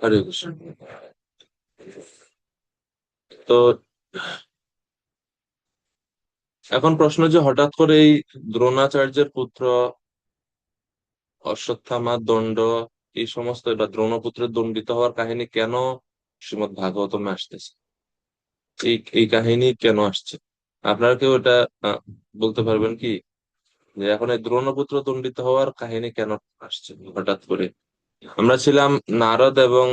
হরে কৃষ্ণ। তো এখন প্রশ্ন যে হঠাৎ করে এই দ্রোণাচার্যের পুত্র অশ্বত্থামা দণ্ড এই সমস্ত বা দ্রোণপুত্রের দণ্ডিত হওয়ার কাহিনী কেন শ্রীমদ্ ভাগবতমে আসতেছে, এই কাহিনী কেন আসছে? আপনারা কেউ এটা আহ, বলতে পারবেন কি, যে এখন এই দ্রোণপুত্র দণ্ডিত হওয়ার কাহিনী কেন আসছে হঠাৎ করে? আমরা ছিলাম নারদ এবং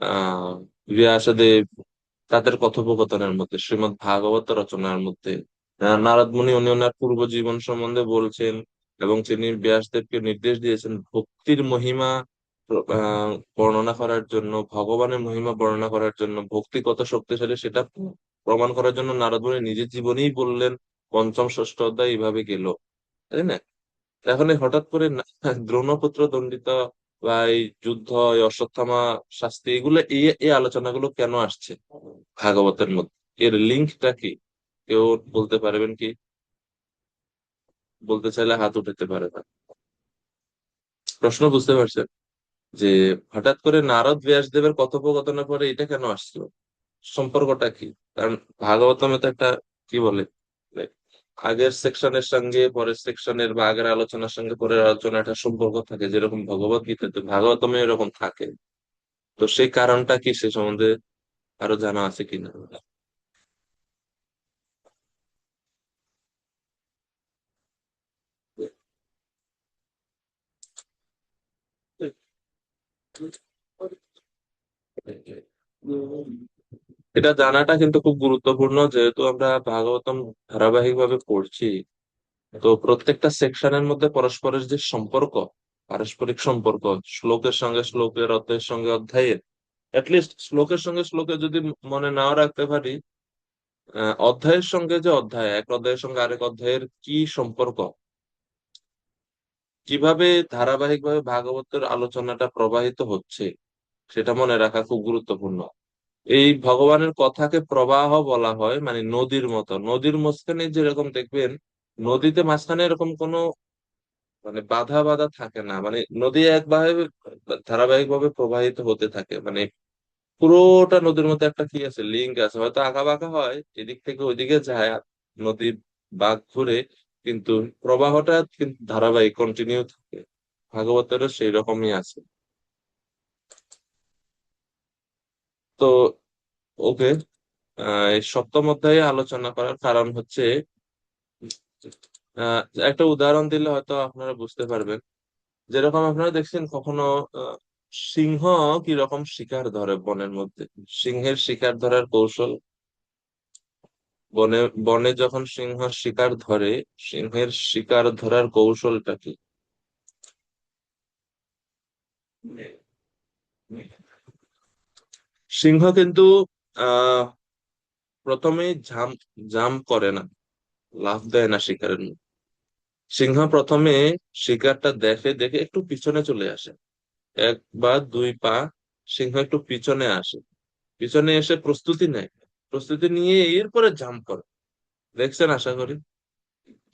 আহ ব্যাসদেব, তাদের কথোপকথনের মধ্যে, শ্রীমদ্ ভাগবত রচনার মধ্যে নারদ মুনি উনি ওনার পূর্ব জীবন সম্বন্ধে বলছেন এবং তিনি ব্যাসদেবকে নির্দেশ দিয়েছেন ভক্তির মহিমা আহ, বর্ণনা করার জন্য, ভগবানের মহিমা বর্ণনা করার জন্য, ভক্তি কত শক্তিশালী সেটা প্রমাণ করার জন্য নারদ মুনি নিজের জীবনেই বললেন। পঞ্চম ষষ্ঠ অধ্যায় এইভাবে গেল, তাই না? এখন এই হঠাৎ করে দ্রোণপুত্র দণ্ডিত বা এই যুদ্ধ, এই অশ্বত্থামা শাস্তি, এগুলো এই এই আলোচনাগুলো কেন আসছে ভাগবতের মধ্যে? এর লিঙ্কটা কি? কেউ বলতে পারবেন কি? বলতে চাইলে হাত উঠাতে পারে না। প্রশ্ন বুঝতে পারছেন যে হঠাৎ করে নারদ ব্যাসদেবের কথোপকথনের পরে এটা কেন আসছিল? সম্পর্কটা কি? কারণ ভাগবতমে তো একটা কি বলে, like, আগের সেকশনের সঙ্গে পরের সেকশনের বা আগের আলোচনার সঙ্গে পরের আলোচনা একটা সম্পর্ক থাকে, যেরকম ভগবত গীতাতে ভাগবতমে এরকম থাকে। তো সেই কারণটা কি সে সম্বন্ধে আরো জানা আছে কিনা? এটা জানাটা কিন্তু খুব গুরুত্বপূর্ণ, যেহেতু আমরা ভাগবতম ধারাবাহিক ভাবে পড়ছি। তো প্রত্যেকটা সেকশনের মধ্যে পরস্পরের যে সম্পর্ক, পারস্পরিক সম্পর্ক, শ্লোকের সঙ্গে শ্লোকের, অধ্যায়ের সঙ্গে অধ্যায়ের, লিস্ট শ্লোকের সঙ্গে শ্লোকে যদি মনে নাও রাখতে পারি, অধ্যায়ের সঙ্গে যে অধ্যায়, এক অধ্যায়ের সঙ্গে আরেক অধ্যায়ের কি সম্পর্ক, কিভাবে ধারাবাহিক ভাবে ভাগবতের আলোচনাটা প্রবাহিত হচ্ছে, সেটা মনে রাখা খুব গুরুত্বপূর্ণ। এই ভগবানের কথাকে প্রবাহ বলা হয়, মানে নদীর মতো। নদীর মাঝখানে যেরকম দেখবেন, নদীতে মাঝখানে এরকম কোনো মানে বাধা বাধা থাকে না, মানে নদী একভাবে ধারাবাহিক ভাবে প্রবাহিত হতে থাকে, মানে পুরোটা নদীর মধ্যে একটা কি আছে, লিঙ্ক আছে, হয়তো আঁকা বাঁকা হয়, এদিক থেকে ওইদিকে যায় নদীর বাঁক ঘুরে, কিন্তু প্রবাহটা কিন্তু ধারাবাহিক কন্টিনিউ থাকে। ভাগবতেরও সেই রকমই আছে। তো ওকে, এই সপ্তম অধ্যায়ে আলোচনা করার কারণ হচ্ছে, আহ একটা উদাহরণ দিলে হয়তো আপনারা বুঝতে পারবেন। যেরকম আপনারা দেখছেন কখনো আহ, সিংহ কি রকম শিকার ধরে বনের মধ্যে, সিংহের শিকার ধরার কৌশল, বনে বনে যখন সিংহ শিকার ধরে, সিংহের শিকার ধরার কৌশলটা কি? সিংহ কিন্তু আহ প্রথমে জাম্প জাম্প করে না, লাফ দেয় না শিকারের মধ্যে। সিংহ প্রথমে শিকারটা দেখে দেখে একটু পিছনে চলে আসে, এক বা দুই পা সিংহ একটু পিছনে আসে, পিছনে এসে প্রস্তুতি নেয়, প্রস্তুতি নিয়ে এরপরে জাম্প করে। দেখছেন আশা করি।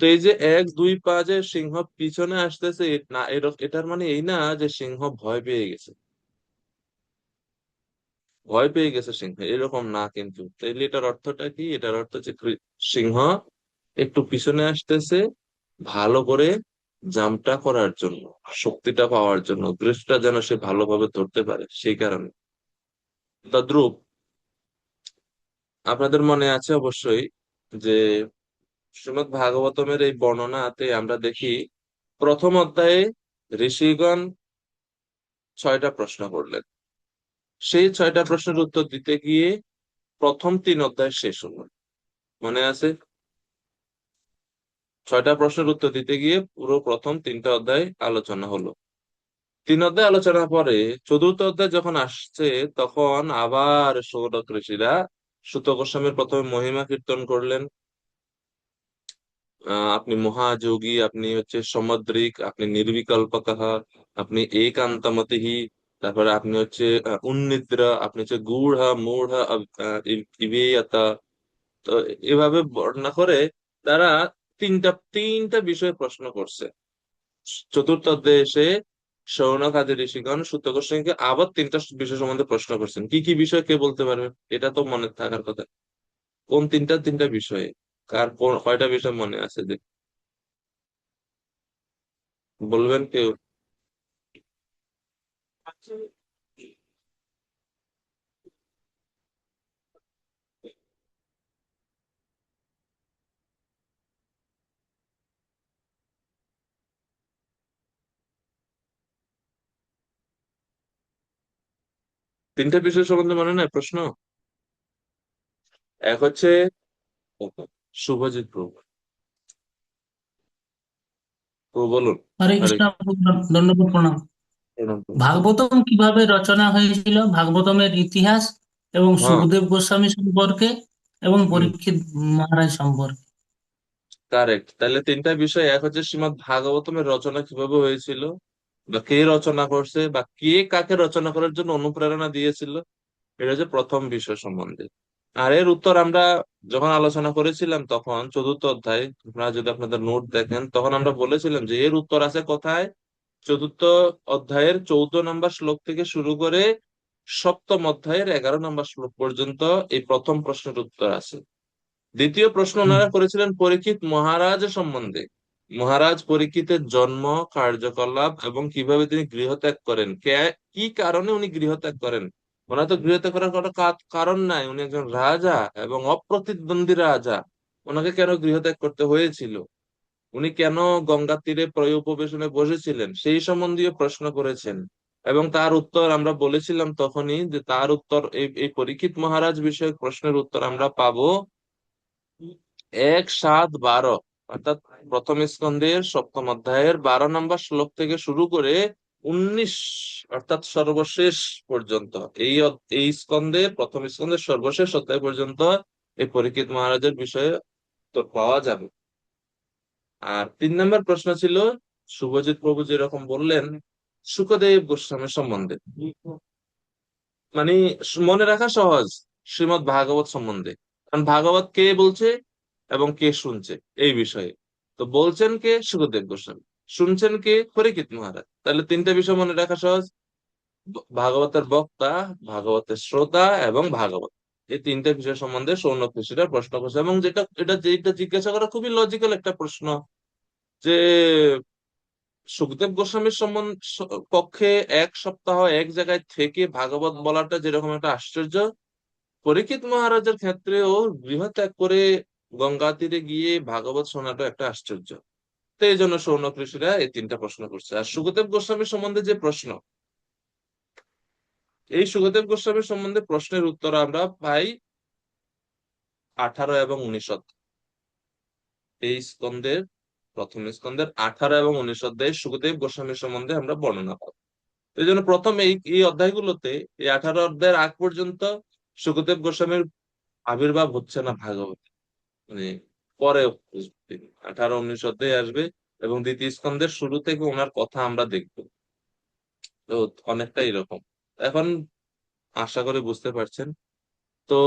তো এই যে এক দুই পা যে সিংহ পিছনে আসতেছে, না এটার মানে এই না যে সিংহ ভয় পেয়ে গেছে, ভয় পেয়ে গেছে সিংহ, এরকম না কিন্তু। তাইলে এটার অর্থটা কি? এটার অর্থ হচ্ছে সিংহ একটু পিছনে আসতেছে ভালো করে জাম্পটা করার জন্য, শক্তিটা পাওয়ার জন্য, গ্রিপটা যেন সে ভালোভাবে ধরতে পারে, সেই কারণে। তদ্রুপ আপনাদের মনে আছে অবশ্যই যে শ্রীমদ্ ভাগবতমের এই বর্ণনাতে আমরা দেখি প্রথম অধ্যায়ে ঋষিগণ 6টা প্রশ্ন করলেন। সেই 6টা প্রশ্নের উত্তর দিতে গিয়ে প্রথম 3 অধ্যায় শেষ হলো, মনে আছে? 6টা প্রশ্নের উত্তর দিতে গিয়ে পুরো প্রথম 3টা অধ্যায় আলোচনা হলো। 3 অধ্যায় আলোচনার পরে চতুর্থ অধ্যায় যখন আসছে, তখন আবার সৌনক ঋষিরা সুত গোস্বামীর প্রথমে মহিমা কীর্তন করলেন। আপনি মহাযোগী, আপনি হচ্ছে সমদ্রিক, আপনি নির্বিকল্পকঃ, আপনি একান্তমতিহি, তারপরে আপনি হচ্ছে উন্নিদ্রা, আপনি হচ্ছে গূঢ় মূঢ় ইবেয়তা। তো এভাবে বর্ণনা করে তারা তিনটা তিনটা বিষয়ে প্রশ্ন করছে চতুর্থ অধ্যায়ে এসে। শৌনক আদি ঋষিগণ সুত গোস্বামীকে আবার তিনটা বিষয় সম্বন্ধে প্রশ্ন করছেন। কি কি বিষয় কে বলতে পারবেন? এটা তো মনে থাকার কথা। কোন তিনটা বিষয়ে? কয়টা বিষয় মনে আছে যে বলবেন কেউ? তিনটা বিষয় সম্বন্ধে মনে নাই প্রশ্ন? এক হচ্ছে শুভজিৎ প্রভু। প্রভু বলুন। হরে আরে কৃষ্ণ। দণ্ডবোধ প্রণাম। প্রণাম প্রণাম। ভাগবতম কিভাবে রচনা হয়েছিল, ভাগবতমের ইতিহাস এবং হ্যাঁ। সুখদেব গোস্বামী সম্পর্কে এবং হুম। পরীক্ষিত মহারাজ সম্পর্কে। কারেক্ট। তাহলে তিনটা বিষয়, এক হচ্ছে শ্রীমদ্ ভাগবতমের রচনা কিভাবে হয়েছিল, বা কে রচনা করছে, বা কে কাকে রচনা করার জন্য অনুপ্রেরণা দিয়েছিল, এটা হচ্ছে প্রথম বিষয় সম্বন্ধে। আর এর উত্তর আমরা যখন আলোচনা করেছিলাম তখন চতুর্থ অধ্যায়, আপনারা যদি আপনাদের নোট দেখেন তখন আমরা বলেছিলাম যে এর উত্তর আছে কোথায়? চতুর্থ অধ্যায়ের 14 নম্বর শ্লোক থেকে শুরু করে সপ্তম অধ্যায়ের 11 নম্বর শ্লোক পর্যন্ত এই প্রথম প্রশ্নের উত্তর আছে। দ্বিতীয় প্রশ্ন হুম। ওনারা করেছিলেন পরীক্ষিত মহারাজ সম্বন্ধে। মহারাজ পরীক্ষিতের জন্ম, কার্যকলাপ এবং কিভাবে তিনি গৃহত্যাগ করেন, কি কারণে উনি গৃহত্যাগ করেন। ওনার তো গৃহত্যাগ করার কোনো কারণ নাই, উনি একজন রাজা এবং অপ্রতিদ্বন্দ্বী রাজা। ওনাকে কেন গৃহত্যাগ করতে হয়েছিল, উনি কেন গঙ্গার তীরে প্রয় উপবেশনে বসেছিলেন, সেই সম্বন্ধীয় প্রশ্ন করেছেন। এবং তার উত্তর আমরা বলেছিলাম তখনই যে তার উত্তর, এই পরীক্ষিত মহারাজ বিষয়ক প্রশ্নের উত্তর আমরা পাবো 1, 7, 12, অর্থাৎ প্রথম স্কন্ধের সপ্তম অধ্যায়ের 12 নম্বর শ্লোক থেকে শুরু করে 19, অর্থাৎ সর্বশেষ পর্যন্ত। এই স্কন্ধের প্রথম স্কন্ধের সর্বশেষ অধ্যায় পর্যন্ত এই পরীক্ষিত মহারাজের বিষয়ে উত্তর পাওয়া যাবে। আর 3 নম্বর প্রশ্ন ছিল শুভজিৎ প্রভু যেরকম বললেন শুকদেব গোস্বামী সম্বন্ধে। মানে মনে রাখা সহজ, শ্রীমদ্ ভাগবত সম্বন্ধে। কারণ ভাগবত কে বলছে এবং কে শুনছে এই বিষয়ে। তো বলছেন কে? সুখদেব গোস্বামী। শুনছেন কে? পরীক্ষিত মহারাজ। তাহলে তিনটা বিষয় মনে রাখা সহজ: ভাগবতের বক্তা, ভাগবতের শ্রোতা এবং ভাগবত। এই তিনটা বিষয় সম্বন্ধে সৌনক ঋষিরা প্রশ্ন করছে, এবং যেটা জিজ্ঞাসা করা খুবই লজিক্যাল একটা প্রশ্ন, যে সুখদেব গোস্বামীর পক্ষে 1 সপ্তাহ এক জায়গায় থেকে ভাগবত বলাটা যেরকম একটা আশ্চর্য, পরীক্ষিত মহারাজের ক্ষেত্রেও গৃহত্যাগ করে গঙ্গা তীরে গিয়ে ভাগবত শোনাটা একটা আশ্চর্য। তো এই জন্য শৌনক ঋষিরা এই তিনটা প্রশ্ন করছে। আর সুখদেব গোস্বামী সম্বন্ধে যে প্রশ্ন, এই সুখদেব গোস্বামী সম্বন্ধে প্রশ্নের উত্তর আমরা পাই 18 এবং 19 অধ্যায়। এই স্কন্ধের প্রথম স্কন্ধের 18 এবং 19 অধ্যায়ে সুখদেব গোস্বামী সম্বন্ধে আমরা বর্ণনা পাবো। এই জন্য প্রথম এই অধ্যায়গুলোতে, এই 18 অধ্যায়ের আগ পর্যন্ত সুখদেব গোস্বামীর আবির্ভাব হচ্ছে না ভাগবত। মানে পরে 18, 19 অধ্যায়ে আসবে, এবং দ্বিতীয় স্কন্ধের শুরু থেকে ওনার কথা আমরা দেখবো। তো অনেকটা এরকম। এখন আশা করি বুঝতে পারছেন। তো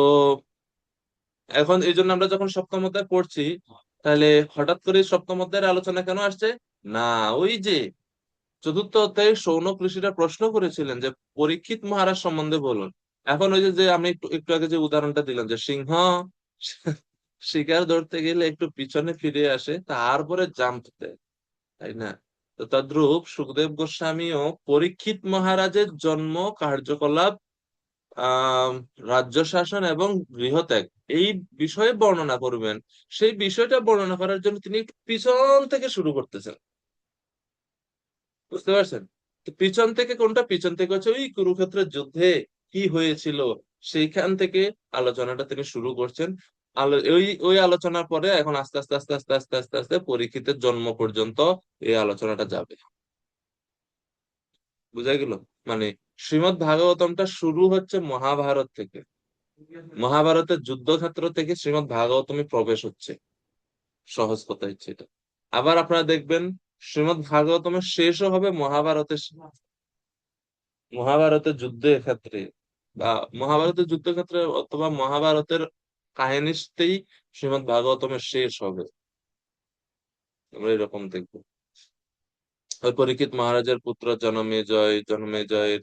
এখন এই জন্য আমরা যখন সপ্তম অধ্যায় পড়ছি, তাহলে হঠাৎ করে সপ্তম অধ্যায়ের আলোচনা কেন আসছে? না, ওই যে চতুর্থ অধ্যায়ে শৌনক ঋষিরা প্রশ্ন করেছিলেন যে পরীক্ষিত মহারাজ সম্বন্ধে বলুন। এখন ওই যে যে আমি একটু একটু আগে যে উদাহরণটা দিলাম, যে সিংহ শিকার ধরতে গেলে একটু পিছনে ফিরে আসে, তারপরে জাম্প দেয়, তাই না? তো তদ্রূপ সুখদেব গোস্বামীও পরীক্ষিত মহারাজের জন্ম, কার্যকলাপ, আহ রাজ্য শাসন এবং গৃহত্যাগ এই বিষয়ে বর্ণনা করবেন। সেই বিষয়টা বর্ণনা করার জন্য তিনি একটু পিছন থেকে শুরু করতেছেন। বুঝতে পারছেন? তো পিছন থেকে কোনটা? পিছন থেকে হচ্ছে ওই কুরুক্ষেত্রের যুদ্ধে কি হয়েছিল সেইখান থেকে আলোচনাটা তিনি শুরু করছেন। ওই ওই আলোচনার পরে এখন আস্তে আস্তে আস্তে আস্তে আস্তে আস্তে আস্তে পরীক্ষিতের জন্ম পর্যন্ত এই আলোচনাটা যাবে। বুঝা গেল? মানে শ্রীমদ্ ভাগবতমটা শুরু হচ্ছে মহাভারত থেকে। মহাভারতের যুদ্ধক্ষেত্র থেকে শ্রীমদ্ ভাগবতমে প্রবেশ হচ্ছে। সহজ কথা হচ্ছে এটা। আবার আপনারা দেখবেন শ্রীমদ্ ভাগবতমের শেষও হবে মহাভারতের মহাভারতের যুদ্ধের ক্ষেত্রে, বা মহাভারতের যুদ্ধক্ষেত্রে, অথবা মহাভারতের কাহিনীতেই শ্রীমদ্ ভাগবতমের শেষ হবে। আমরা এরকম দেখবো। ওই পরীক্ষিত মহারাজের পুত্র জনমেজয়, জনমেজয়ের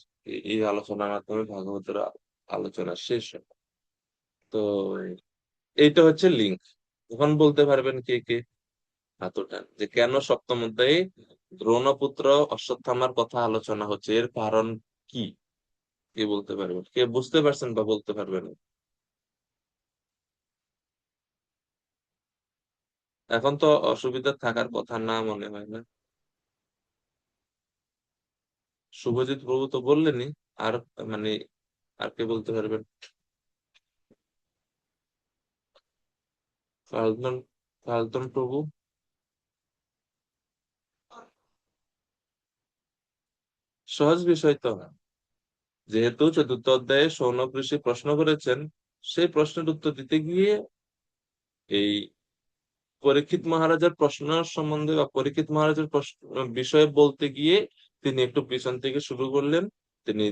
এই আলোচনার মাধ্যমে ভাগবতের আলোচনা শেষ হয়। তো এইটা হচ্ছে লিঙ্ক। এখন বলতে পারবেন কে কে এতটা যে কেন সপ্তম অধ্যায়ে দ্রোণপুত্র অশ্বত্থামার কথা আলোচনা হচ্ছে, এর কারণ কি? কে বলতে পারবেন? কে বুঝতে পারছেন বা বলতে পারবেন? এখন তো অসুবিধা থাকার কথা না মনে হয় না? শুভজিৎ প্রভু তো বললেনই। আর মানে আর কে বলতে পারবেন? ফাল্গুন, ফাল্গুন প্রভু। সহজ বিষয় তো। যেহেতু চতুর্থ অধ্যায়ে শৌনক ঋষি প্রশ্ন করেছেন, সেই প্রশ্নের উত্তর দিতে গিয়ে এই পরীক্ষিত মহারাজার প্রশ্ন সম্বন্ধে বা পরীক্ষিত মহারাজার প্রশ্ন বিষয়ে বলতে গিয়ে তিনি একটু পিছন থেকে শুরু করলেন। তিনি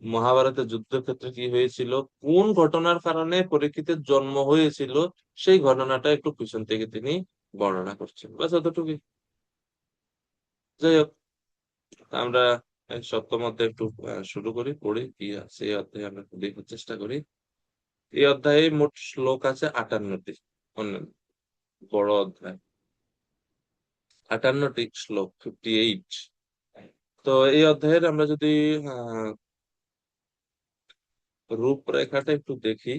মহাভারতের যুদ্ধক্ষেত্রে কি হয়েছিল, কোন ঘটনার কারণে পরীক্ষিতের জন্ম হয়েছিল, সেই ঘটনাটা একটু পিছন থেকে তিনি বর্ণনা করছেন, বাস অতটুকুই। যাই হোক, আমরা এই সপ্তম অধ্যায় একটু শুরু করি, পড়ি কি আছে এই অধ্যায়ে, আমরা একটু দেখার চেষ্টা করি। এই অধ্যায়ে মোট শ্লোক আছে 58টি। অনেক বড় অধ্যায়, 58টি শ্লোক, 58। তো এই অধ্যায়ের আমরা যদি আহ রূপরেখাটা একটু দেখি,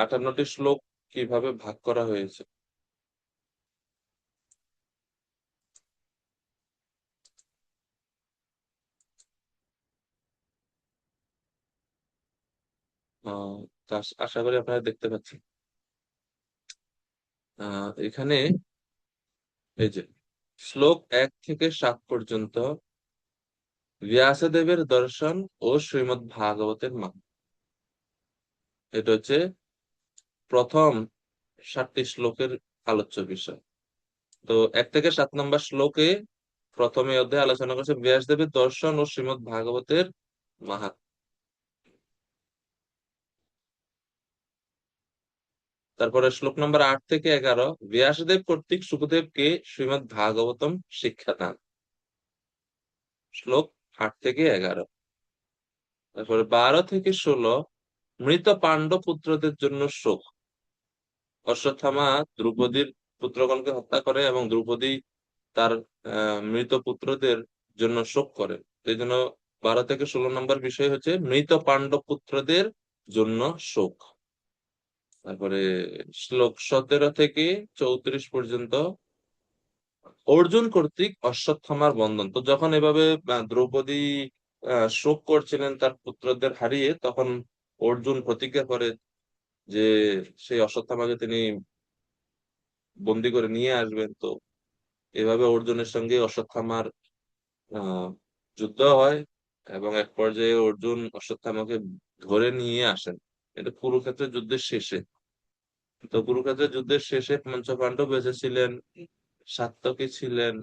58টি শ্লোক কিভাবে ভাগ করা হয়েছে। আহ তা আশা করি আপনারা দেখতে পাচ্ছেন। এখানে এই যে শ্লোক 1 থেকে 7 পর্যন্ত ব্যাসদেবের দর্শন ও শ্রীমদ্ ভাগবতের মাহাত্ম্য, এটা হচ্ছে প্রথম 7টি শ্লোকের আলোচ্য বিষয়। তো 1 থেকে 7 নম্বর শ্লোকে প্রথমে অধ্যায়ে আলোচনা করছে ব্যাসদেবের দর্শন ও শ্রীমদ্ ভাগবতের মাহাত্ম্য। তারপরে শ্লোক নম্বর 8 থেকে 11 ব্যাসদেব কর্তৃক শুকদেবকে শ্রীমদ্ ভাগবতম শিক্ষা দান, শ্লোক 8 থেকে 11। তারপরে 12 থেকে 16 মৃত পাণ্ডব পুত্রদের জন্য শোক। অশ্বত্থামা দ্রৌপদীর পুত্রগণকে হত্যা করে এবং দ্রৌপদী তার মৃত পুত্রদের জন্য শোক করে। এই জন্য 12 থেকে 16 নম্বর বিষয় হচ্ছে মৃত পাণ্ডব পুত্রদের জন্য শোক। তারপরে শ্লোক 17 থেকে 34 পর্যন্ত অর্জুন কর্তৃক অশ্বত্থামার বন্ধন। তো যখন এভাবে দ্রৌপদী শোক করছিলেন তার পুত্রদের হারিয়ে, তখন অর্জুন প্রতিজ্ঞা করে যে সেই অশ্বত্থামাকে তিনি বন্দি করে নিয়ে আসবেন। তো এভাবে অর্জুনের সঙ্গে অশ্বত্থামার আহ যুদ্ধ হয় এবং এক পর্যায়ে অর্জুন অশ্বত্থামাকে ধরে নিয়ে আসেন। এটা কুরুক্ষেত্রের যুদ্ধের শেষে। তো কুরুক্ষেত্রের যুদ্ধের শেষে পঞ্চপাণ্ডব বেঁচে ছিলেন, সাত্যকী ছিলেন,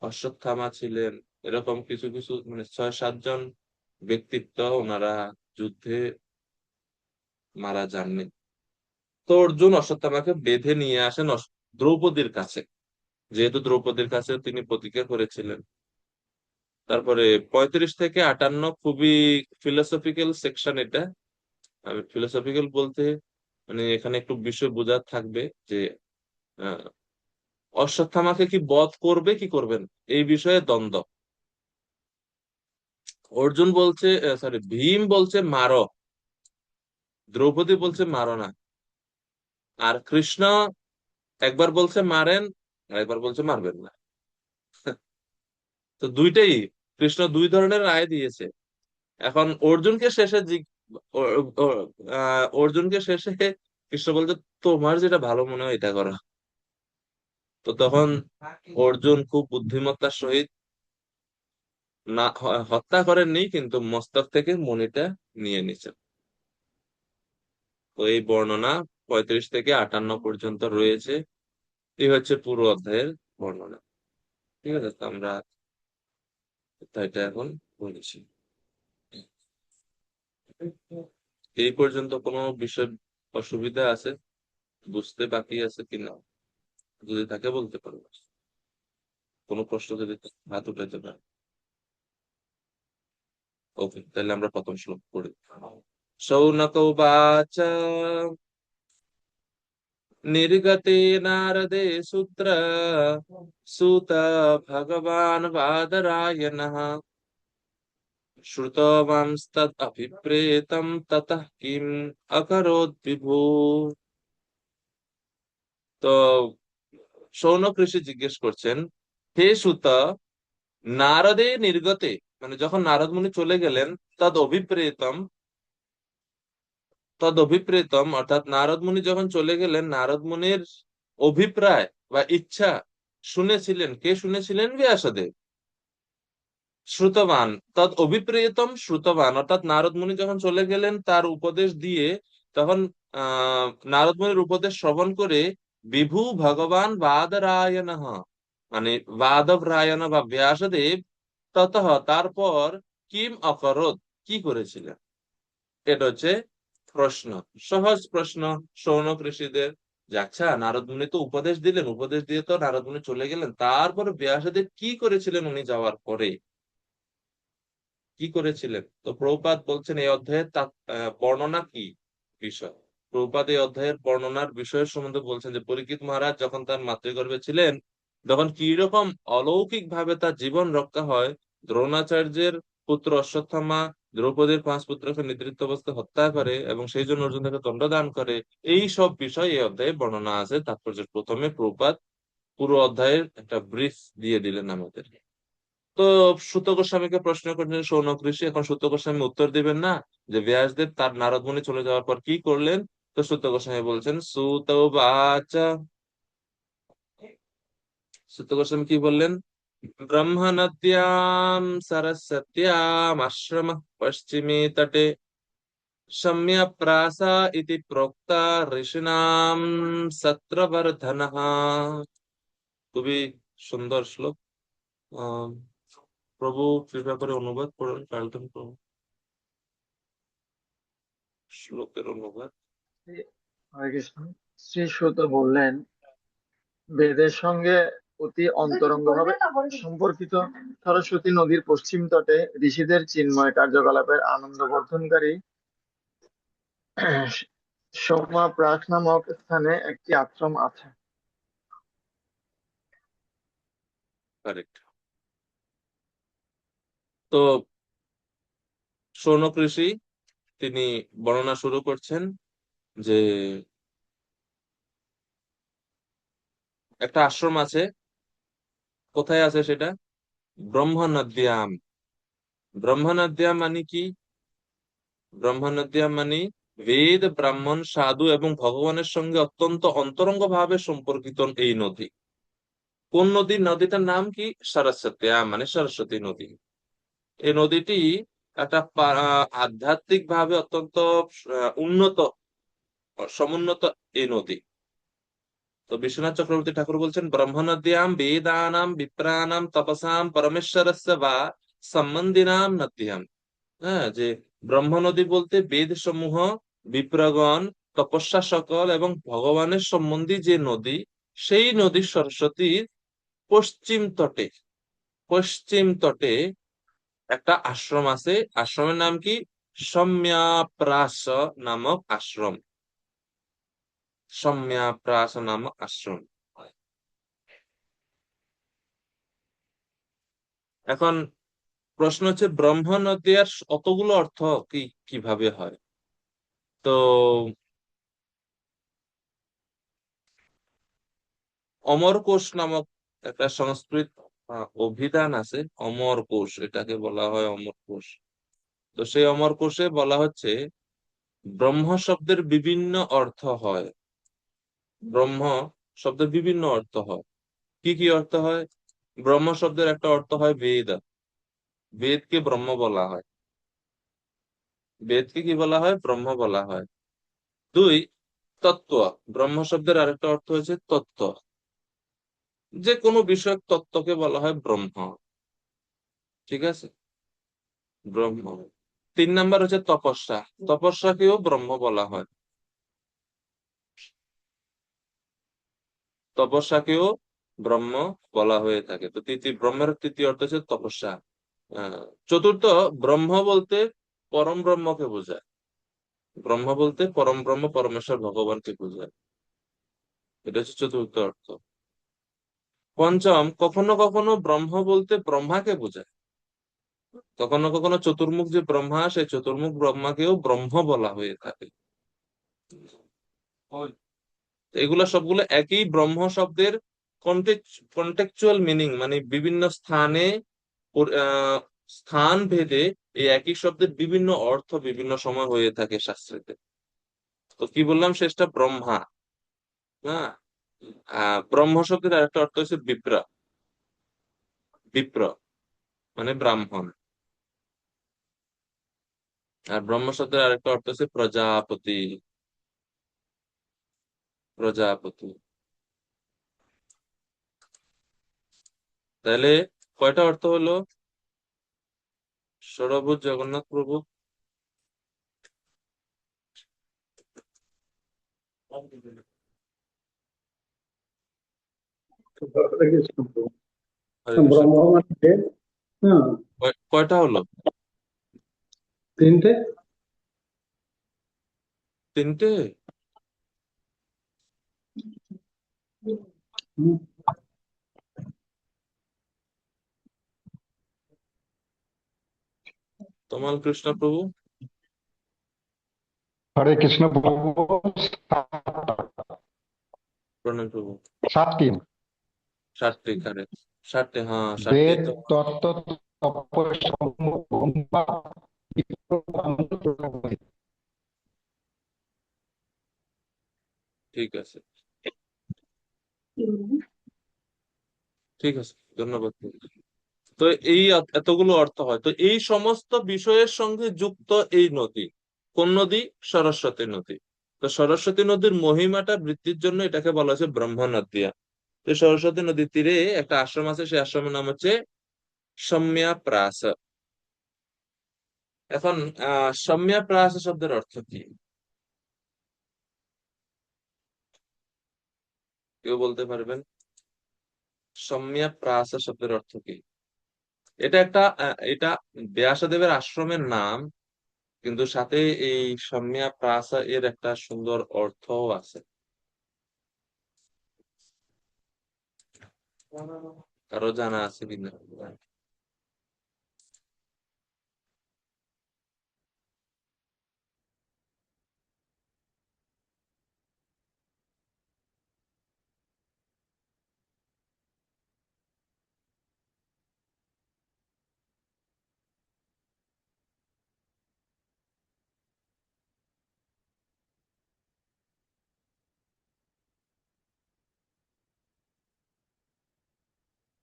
অশ্বত্থামা ছিলেন, এরকম কিছু কিছু মানে 6-7 জন ব্যক্তিত্ব ওনারা যুদ্ধে মারা যাননি। তো অর্জুন অশ্বত্থামাকে বেঁধে নিয়ে আসেন দ্রৌপদীর কাছে, যেহেতু দ্রৌপদীর কাছে তিনি প্রতিজ্ঞা করেছিলেন। তারপরে 35 থেকে 58 খুবই ফিলোসফিক্যাল সেকশন এটা। আমি ফিলোসফিক্যাল বলতে মানে এখানে একটু বিষয় বোঝার থাকবে যে আহ, অশ্বত্থামাকে কি বধ করবে কি করবেন, এই বিষয়ে দ্বন্দ্ব। অর্জুন বলছে, সরি ভীম বলছে মারো, দ্রৌপদী বলছে মারো না। আর কৃষ্ণ একবার বলছে মারেন, আর একবার বলছে মারবেন না। তো দুইটাই, কৃষ্ণ দুই ধরনের রায় দিয়েছে। এখন অর্জুনকে শেষে অর্জুনকে শেষে কৃষ্ণ বলছে তোমার যেটা ভালো মনে হয় এটা করো। তো তখন অর্জুন খুব বুদ্ধিমত্তার সহিত না হত্যা করেননি, কিন্তু মস্তক থেকে মণিটা নিয়ে নিছেন। তো এই বর্ণনা 35 থেকে 58 পর্যন্ত রয়েছে। এই হচ্ছে পুরো অধ্যায়ের বর্ণনা। ঠিক আছে, তো আমরা এটা এখন বলেছি। এই পর্যন্ত কোনো বিষয় অসুবিধা আছে, বুঝতে বাকি আছে কিনা? যদি থাকে বলতে পারবে। কোনো প্রশ্ন যদি থাকে, হাত উঠাইতে পারে। ওকে, তাহলে আমরা প্রথম শ্লোক পড়ি। শৌনক উবাচ निर्गते नारदे सूत्र सूत भगवान् बादरायणः श्रुतवांस्तत् अभिप्रेतं ततः किम् अकरोत् विभु। তো শৌনক ঋষি জিজ্ঞেস করছেন, হে সুত, নারদে নির্গতে, মানে যখন নারদ মুনি চলে গেলেন, তদ অভিপ্রেতম, তদ অভিপ্রেতম অর্থাৎ নারদ মুনি যখন চলে গেলেন, নারদ মুনির অভিপ্রায় বা ইচ্ছা শুনেছিলেন, কে শুনেছিলেন? ব্যাসদেব। শ্রুতবান, তদ অভিপ্রেতম শ্রুতবান অর্থাৎ নারদ মুনি যখন চলে গেলেন তার উপদেশ দিয়ে, তখন নারদ মুনির উপদেশ শ্রবণ করে বিভু ভগবান বাদরায়ণঃ, মানে বাদরায়ণ বা ব্যাসদেব, ততঃ তারপর, কিম অকরোত, কি করেছিলেন? এটা হচ্ছে প্রশ্ন, সহজ প্রশ্ন শৌনক ঋষিদের। যে আচ্ছা, নারদ মুনি তো উপদেশ দিলেন, উপদেশ দিয়ে তো নারদ মুনি চলে গেলেন, তারপর ব্যাসদেব কি করেছিলেন উনি যাওয়ার পরে, কি করেছিলেন? তো প্রভুপাদ বলছেন এই অধ্যায়ের বর্ণনা কি বিষয়। প্রভুপাদ এই অধ্যায়ের বর্ণনার বিষয়ের সম্বন্ধে বলছেন যে পরীক্ষিত মহারাজ যখন তার মাতৃগর্ভে ছিলেন, তখন কি রকম অলৌকিক ভাবে তার জীবন রক্ষা হয়, দ্রোণাচার্যের পুত্র অশ্বত্থামা দ্রৌপদীর 5 পুত্রকে নিদ্রিত অবস্থায় হত্যা করে এবং সেই জন্য অর্জুন তাকে দণ্ডদান করে, এই সব বিষয় এই অধ্যায়ে বর্ণনা আছে। তাৎপর্যের প্রথমে প্রভুপাদ পুরো অধ্যায়ের একটা ব্রিফ দিয়ে দিলেন আমাদের। তো সুত গোস্বামীকে প্রশ্ন করলেন শৌনক ঋষি, এখন সুত গোস্বামী উত্তর দিবেন না যে ব্যাসদেব তার নারদ মুনি চলে যাওয়ার পর কি করলেন। তো সুত গোস্বামী বলছেন, সুত বাচ, সুত গোস্বামী কি বললেন? ব্রহ্ম নদ্যাম সরস্বত্যাম আশ্রম পশ্চিমে তটে সম্যপ্রাসা ইতি প্রোক্তা ঋষিণাম সত্রবর্ধনঃ। খুবই সুন্দর শ্লোক। আহ প্রভু কৃপা করে অনুবাদ করুন, কার্লটন প্রভু, শ্লোকের অনুবাদ। হরে কৃষ্ণ। শ্রী সুত বললেন, বেদের সঙ্গে অতি অন্তরঙ্গভাবে সম্পর্কিত সরস্বতী নদীর পশ্চিম তটে ঋষিদের চিন্ময় কার্যকলাপের আনন্দ বর্ধনকারী সৌম্যপ্রাস নামক স্থানে একটি আশ্রম আছে। কারেক্ট। তো শৌনক ঋষি তিনি বর্ণনা শুরু করছেন যে একটা আশ্রম আছে। কোথায় আছে সেটা? ব্রহ্মনদ্যাম। ব্রহ্মনদ্যাম মানে কি? ব্রহ্মনদ্যাম মানে বেদ, ব্রাহ্মণ, সাধু এবং ভগবানের সঙ্গে অত্যন্ত অন্তরঙ্গ ভাবে সম্পর্কিত এই নদী। কোন নদী? নদীটার নাম কি? সরস্বতী, মানে সরস্বতী নদী। এই নদীটি একটা আধ্যাত্মিক ভাবে অত্যন্ত উন্নত, সমুন্নত এই নদী। তো বিশ্বনাথ চক্রবর্তী ঠাকুর বলছেন, ব্রহ্মনদ্যাম বেদানাম বিপ্রাণাম তপসাম পরমেশ্বরস্য বা সম্বন্ধিনাম নদ্যাম। হ্যাঁ, যে ব্রহ্ম নদী বলতে বেদ সমূহ, বিপ্রগণ, তপস্যা সকল এবং ভগবানের সম্বন্ধী যে নদী, সেই নদী সরস্বতীর পশ্চিম তটে, পশ্চিম তটে একটা আশ্রম আছে। আশ্রমের নাম কি? সম্যাপ্রাস নামক আশ্রম। সম্যাপ্রাস নামক আশ্রম। এখন প্রশ্ন হচ্ছে, ব্রহ্ম নদীর অতগুলো অর্থ কি কিভাবে হয়? তো অমরকোষ নামক একটা সংস্কৃত অভিধান আছে, অমরকোষ, এটাকে বলা হয় অমরকোষ। তো সেই অমরকোষে বলা হচ্ছে ব্রহ্ম শব্দের বিভিন্ন অর্থ হয়। ব্রহ্ম শব্দের বিভিন্ন অর্থ হয়। কি কি অর্থ হয়? ব্রহ্ম শব্দের একটা অর্থ হয় বেদ। বেদকে ব্রহ্ম বলা হয়। বেদকে কি বলা হয়? ব্রহ্ম বলা হয়। দুই, তত্ত্ব। ব্রহ্ম শব্দের আরেকটা অর্থ হচ্ছে তত্ত্ব। যে কোনো বিষয়ক তত্ত্বকে বলা হয় ব্রহ্ম। ঠিক আছে, ব্রহ্ম। 3 নাম্বার হচ্ছে তপস্যা। তপস্যাকেও ব্রহ্ম বলা হয়। তপস্যাকেও ব্রহ্ম বলা হয়ে থাকে। তো ব্রহ্মের তৃতীয় অর্থ হচ্ছে তপস্যা। চতুর্থ, ব্রহ্ম বলতে পরম ব্রহ্মকে বোঝায়। ব্রহ্ম বলতে পরম ব্রহ্ম পরমেশ্বর ভগবানকে বোঝায়। এটা হচ্ছে চতুর্থ অর্থ। পঞ্চম, কখনো কখনো ব্রহ্ম বলতে ব্রহ্মাকে বোঝায়। কখনো কখনো চতুর্মুখ যে ব্রহ্মা, সেই চতুর্মুখ ব্রহ্মাকেও ব্রহ্ম বলা হয়ে থাকে। এগুলা সবগুলো একই ব্রহ্ম শব্দের কন্টেক্সচুয়াল মিনিং, মানে বিভিন্ন স্থানে স্থান ভেদে এই একই শব্দের বিভিন্ন অর্থ বিভিন্ন সময় হয়ে থাকে শাস্ত্রেতে। তো কি বললাম, শেষটা ব্রহ্মা। হ্যাঁ, ব্রহ্ম শব্দের আরেকটা অর্থ হচ্ছে বিপ্র। বিপ্র মানে ব্রাহ্মণ। আর ব্রহ্ম শব্দের আরেকটা অর্থ হচ্ছে প্রজাপতি। প্রজাপতি। তাহলে কয়টা অর্থ হলো? ষড়ভুজ জগন্নাথ প্রভু। হরে কৃষ্ণ প্রভু। হরে কৃষ্ণ। ব্রহ্ম মানে হ্যাঁ, কয়টা হলো? তিনটে। তিনটে। হুম, তমাল কৃষ্ণ প্রভু। হরে কৃষ্ণ প্রভু। প্রণয় প্রভু। সাতটি। ষাটটি খারে। ষাটটি, হ্যাঁ ষাটটি বেদ, তো। তত্ত্ব, তপস্যা, ঠিক আছে, ঠিক আছে, ধন্যবাদ। তো এই এতগুলো অর্থ হয়, তো এই সমস্ত বিষয়ের সঙ্গে যুক্ত এই নদী। কোন নদী? সরস্বতী নদী। তো সরস্বতী নদীর মহিমাটা বৃদ্ধির জন্য এটাকে বলা হচ্ছে ব্রহ্ম নদিয়া। তো সরস্বতী নদীর তীরে একটা আশ্রম আছে, সেই আশ্রমের নাম হচ্ছে সম্যা প্রাস। এখন সম্যা প্রাস শব্দের অর্থ কি কেউ বলতে পারবেন? সম্যা প্রাস শব্দের অর্থ কি? এটা ব্যাসদেবের আশ্রমের নাম, কিন্তু সাথে এই সম্যা প্রাস এর একটা সুন্দর অর্থও আছে। কারো জানা আছে কিনা?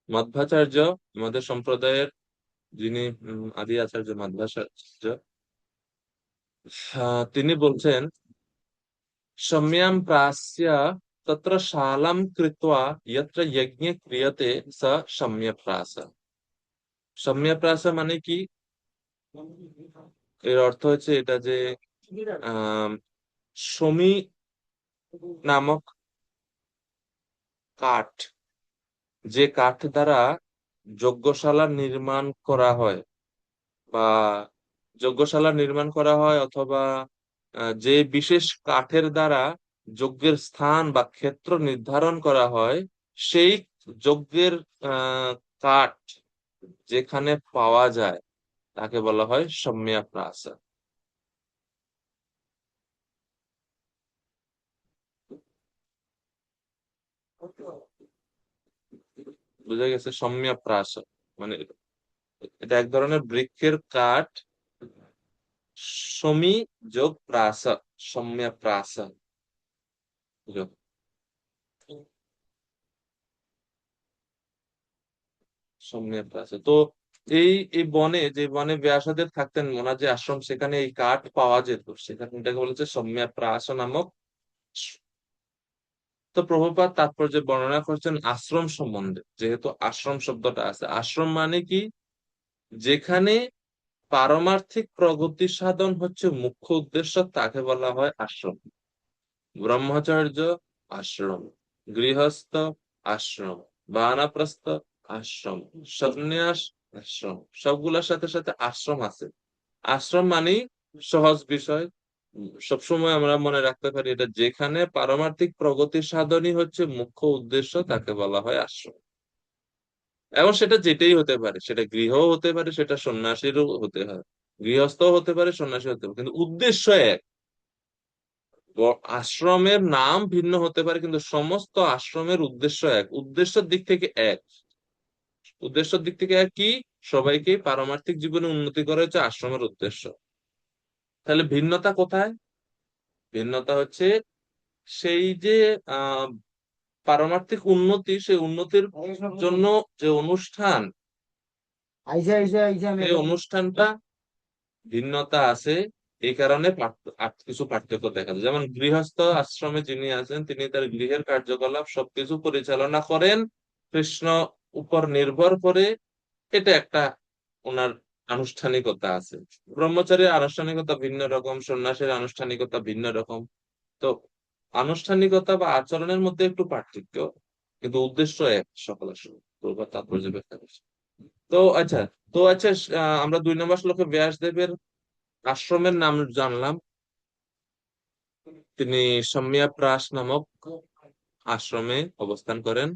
মধ্বাচার্য, আমাদের সম্প্রদায়ের যিনি আদি আচার্য মধ্বাচার্য, তিনি বলছেন সম্যাম প্রাস্য তত্র শালাম কৃত্বা যত্র যজ্ঞ ক্রিয়তে স সম্যপ্রাস। সম্যপ্রাস মানে কি? এর অর্থ হচ্ছে এটা যে আহ সমী নামক কাঠ, যে কাঠ দ্বারা যজ্ঞশালা নির্মাণ করা হয়, বা যজ্ঞশালা নির্মাণ করা হয়, অথবা যে বিশেষ কাঠের দ্বারা যজ্ঞের স্থান বা ক্ষেত্র নির্ধারণ করা হয়, সেই যজ্ঞের কাঠ যেখানে পাওয়া যায় তাকে বলা হয় সম্যপ্রাস। বুঝা গেছে? সম্যপ্রাস মানে এটা এক ধরনের বৃক্ষের কাঠ। সমী যোগ প্রাস, সম্যপ্রাস। সম্যপ্রাস। তো এই এই বনে, যে বনে ব্যাসদেব থাকতেন, ওনার যে আশ্রম, সেখানে এই কাঠ পাওয়া যেত, সেখানে এটাকে বলেছে সম্যপ্রাস নামক। তো প্রভুপাদ তাৎপর্য বর্ণনা করছেন আশ্রম সম্বন্ধে। যেহেতু আশ্রম শব্দটা আছে, আশ্রম মানে কি? যেখানে পারমার্থিক প্রগতি সাধন হচ্ছে মুখ্য উদ্দেশ্য, তাকে বলা হয় আশ্রম। ব্রহ্মচর্য আশ্রম, গৃহস্থ আশ্রম, বানাপ্রস্থ আশ্রম, সন্ন্যাস আশ্রম, সবগুলোর সাথে সাথে আশ্রম আছে। আশ্রম মানেই সহজ বিষয়, সবসময় আমরা মনে রাখতে পারি এটা, যেখানে পারমার্থিক প্রগতি সাধনই হচ্ছে মুখ্য উদ্দেশ্য, তাকে বলা হয় আশ্রম। এবং সেটা যেটাই হতে পারে, সেটা গৃহও হতে পারে, সেটা সন্ন্যাসীরও হতে হয়, গৃহস্থও হতে পারে, সন্ন্যাসী হতে পারে, কিন্তু উদ্দেশ্য এক। আশ্রমের নাম ভিন্ন হতে পারে কিন্তু সমস্ত আশ্রমের উদ্দেশ্য এক, উদ্দেশ্যের দিক থেকে এক। উদ্দেশ্যের দিক থেকে এক কি? সবাইকে পারমার্থিক জীবনে উন্নতি করা হচ্ছে আশ্রমের উদ্দেশ্য। তাহলে ভিন্নতা কোথায়? ভিন্নতা হচ্ছে সেই যে আহ পারমার্থিক উন্নতি, সেই উন্নতির জন্য যে অনুষ্ঠান, এই অনুষ্ঠানটা ভিন্নতা আছে। এই কারণে কিছু পার্থক্য দেখা যায়। যেমন গৃহস্থ আশ্রমে যিনি আছেন, তিনি তার গৃহের কার্যকলাপ সবকিছু পরিচালনা করেন কৃষ্ণ উপর নির্ভর করে। এটা একটা ওনার আনুষ্ঠানিকতা আছে। ব্রহ্মচারীর আনুষ্ঠানিকতা ভিন্ন রকম, সন্ন্যাসীর আনুষ্ঠানিকতা ভিন্ন রকম। তো আনুষ্ঠানিকতা বা আচরণের মধ্যে একটু পার্থক্য, কিন্তু উদ্দেশ্য এক সকলের সময়, তাৎপর্য ব্যাখ্যা করছে। তো আচ্ছা, আমরা 2 নম্বর শ্লোকে ব্যাসদেবের আশ্রমের নাম জানলাম। তিনি সম্যাপ্রাস নামক আশ্রমে অবস্থান করেন।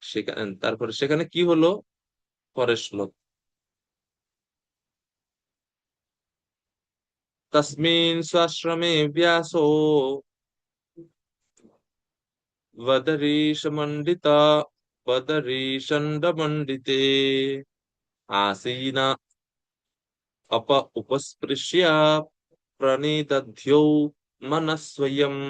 সেখানে তারপরে সেখানে কি হলো? পরের শ্লোক, তস্মিন স্বাশ্রমে ব্যাসো বদরীশমণ্ডিত বদরীশণ্ডমণ্ডিতে आसीन उपस्पृश्य प्रणिदध्यो मनस्वयम्।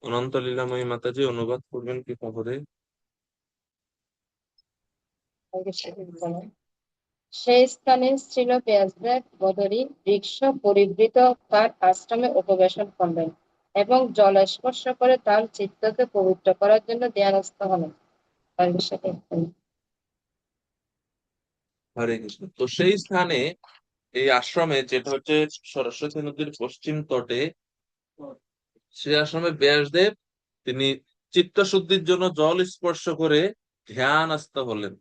অনন্ত লীলাময়ী মাতাজি অনুবাদ করবেন কি খবরে? সেই স্থানে ছিল ব্যাসদেব বদরী বৃক্ষ পরিবৃত তার আশ্রমে উপবেশন করলেন এবং জল স্পর্শ করে তার চিত্তকে পবিত্র করার জন্য ধ্যানস্থ হলেন। হরে কৃষ্ণ। তো সেই স্থানে, এই আশ্রমে, যেটা হচ্ছে সরস্বতী নদীর পশ্চিম তটে, সেই আশ্রমে ব্যাসদেব তিনি চিত্ত শুদ্ধির জন্য জল স্পর্শ করে ধ্যানস্থ হলেন।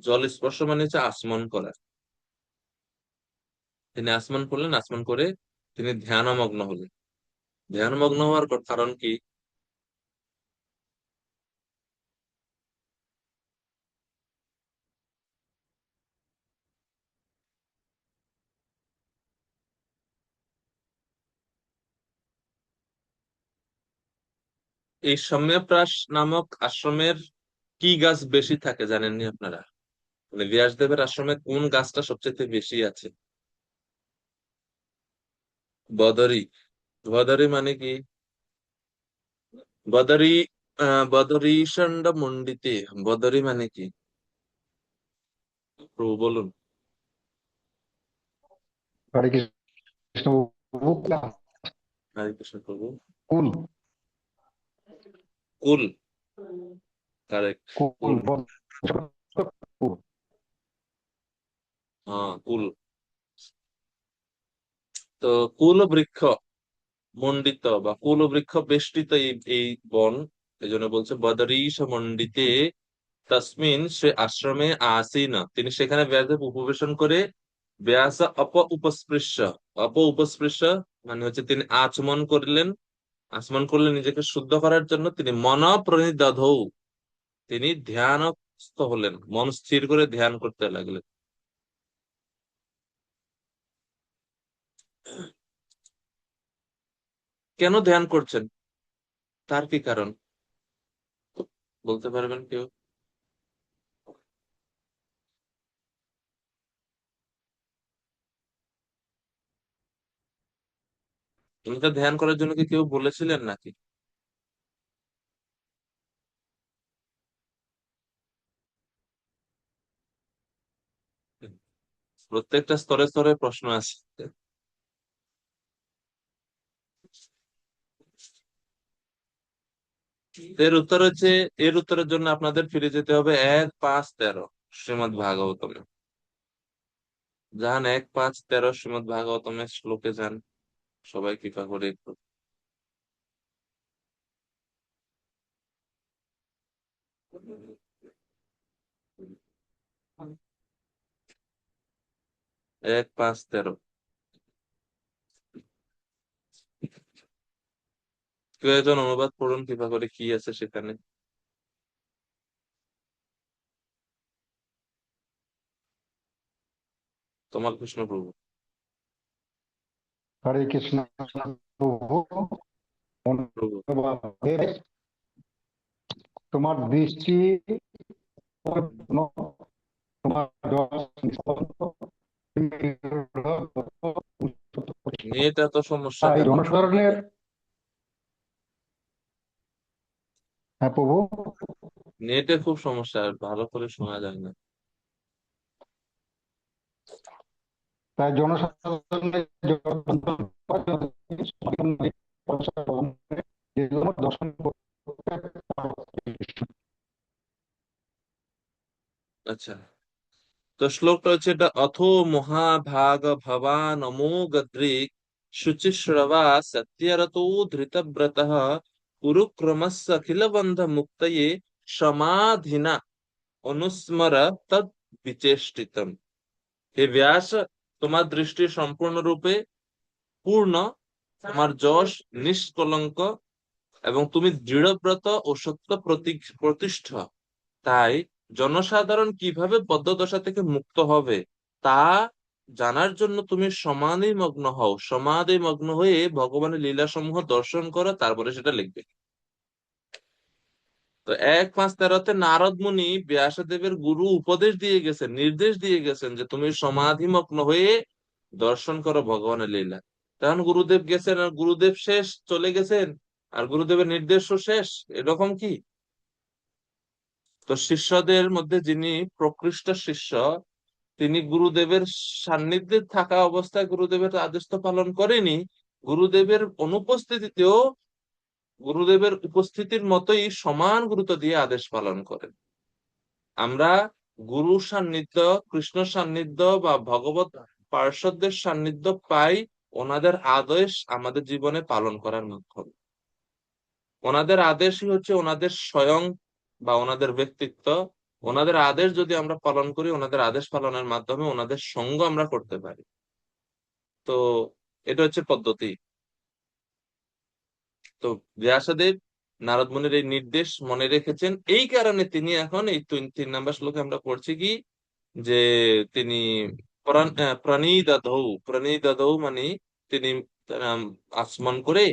জল স্পর্শ মানে হচ্ছে আচমন করা। তিনি আচমন করলেন, আচমন করে তিনি ধ্যানমগ্ন হলেন। ধ্যানমগ্ন হওয়ার কারণ কি? এই সম্যপ্রাস নামক আশ্রমের কি গাছ বেশি থাকে জানেননি আপনারা? মানে ব্যাসদেবের আশ্রমে কোন গাছটা সবচেয়ে বেশি আছে? বদরি। বদরি মানে কি? বদরি, বদরীষণ্ড মণ্ডিতে, বদরি মানে কি? প্রভু বলুন। হরে কৃষ্ণ প্রভু। হরে কৃষ্ণ প্রভু। কুল। কুল, কারেক্ট। কুল কুল, কুল। হ্যাঁ কুল। তো কুল বৃক্ষ মণ্ডিত বা কুল বৃক্ষ বেষ্টিত এই এই বন, এই জন্য বলছে বদরীশ মণ্ডিতে তসমিন, সে আশ্রমে আসীন, তিনি সেখানে ব্যাসদেব উপবেশন করে ব্যাস উপস্পৃশ্য। উপস্পৃশ্য মানে হচ্ছে তিনি আচমন করলেন। আচমন করলেন নিজেকে শুদ্ধ করার জন্য। তিনি মন প্রণিদধৌ, তিনি ধ্যানস্থ হলেন, মন স্থির করে ধ্যান করতে লাগলেন। কেন ধ্যান করছেন? তার কি কারণ বলতে পারবেন কেউ? এটা ধ্যান করার জন্য কি কেউ বলেছিলেন নাকি? প্রত্যেকটা স্তরে স্তরে প্রশ্ন আছে। এর উত্তর হচ্ছে, এর উত্তরের জন্য আপনাদের ফিরে যেতে হবে 1-5-13 শ্রীমদ ভাগবতমে। যান 1-5-13 শ্রীমদ ভাগবতমের শ্লোকে যান, সবাই কৃপা করে একটু। এক 5-13 কেউ একজন অনুবাদ পড়ুন কৃপা করে, কি আছে সেখানে। তোমার কৃষ্ণ প্রভু। হরে কৃষ্ণ প্রভু, প্রভু অনুবাদে তোমার দৃষ্টি পূর্ণ, তোমার নেট এত সমস্যা তাই কেন? জনসাধারণের, হ্যাঁ প্রভু, নেটে খুব সমস্যা, ভালো করে শোনা যায় না। তাই জনসাধারণের দর্শন আচ্ছা, তো শ্লোকটা হচ্ছে এটা, অথো মহাভাগ ভবা নমো গদ্রিক শুচিশ্রবা সত্যরতো ধৃতব্রতঃ কুরুক্রমস্য অখিল বন্ধ মুক্তয়ে সমাধিনা অনুস্মর তদ বিচেষ্টিতম। হে ব্যাস, তোমার দৃষ্টি সম্পূর্ণরূপে পূর্ণ, তোমার যশ নিষ্কলঙ্ক, এবং তুমি দৃঢ়ব্রত ও সত্য প্রতিষ্ঠ। তাই জনসাধারণ কিভাবে বদ্ধদশা থেকে মুক্ত হবে তা জানার জন্য তুমি সমাধি মগ্ন হও, সমাধি মগ্ন হয়ে ভগবানের লীলা সমূহ দর্শন করো, তারপরে সেটা লিখবে। তো 1-5-13 নারদ মুনি ব্যাসদেবের গুরু উপদেশ দিয়ে গেছেন, নির্দেশ দিয়ে গেছেন যে তুমি সমাধি মগ্ন হয়ে দর্শন করো ভগবানের লীলা। তখন গুরুদেব গেছেন, আর গুরুদেব শেষ, চলে গেছেন, আর গুরুদেবের নির্দেশও শেষ, এরকম কি? তো শিষ্যদের মধ্যে যিনি প্রকৃষ্ট শিষ্য, তিনি গুরুদেবের সান্নিধ্যে থাকা অবস্থায় গুরুদেবের আদেশ তো পালন করেনি, গুরুদেবের অনুপস্থিতিতেও গুরুদেবের উপস্থিতির মতোই সমান গুরুত্ব দিয়ে আদেশ পালন করেন। আমরা গুরু সান্নিধ্য, কৃষ্ণ সান্নিধ্য বা ভগবত পার্ষদদের সান্নিধ্য পাই ওনাদের আদেশ আমাদের জীবনে পালন করার মাধ্যমে। ওনাদের আদেশই হচ্ছে ওনাদের স্বয়ং বা ওনাদের ব্যক্তিত্ব। ওনাদের আদেশ যদি আমরা পালন করি, ওনাদের আদেশ পালনের মাধ্যমে ওনাদের সঙ্গ আমরা করতে পারি। তো এটা হচ্ছে পদ্ধতি। তো ব্যাসদেব নারদ মুনির এই নির্দেশ মনে রেখেছেন, এই কারণে তিনি এখন এই 3 নম্বর শ্লোকে আমরা পড়ছি কি, যে তিনি প্রণীদাদৌ মানে তিনি আচমন করে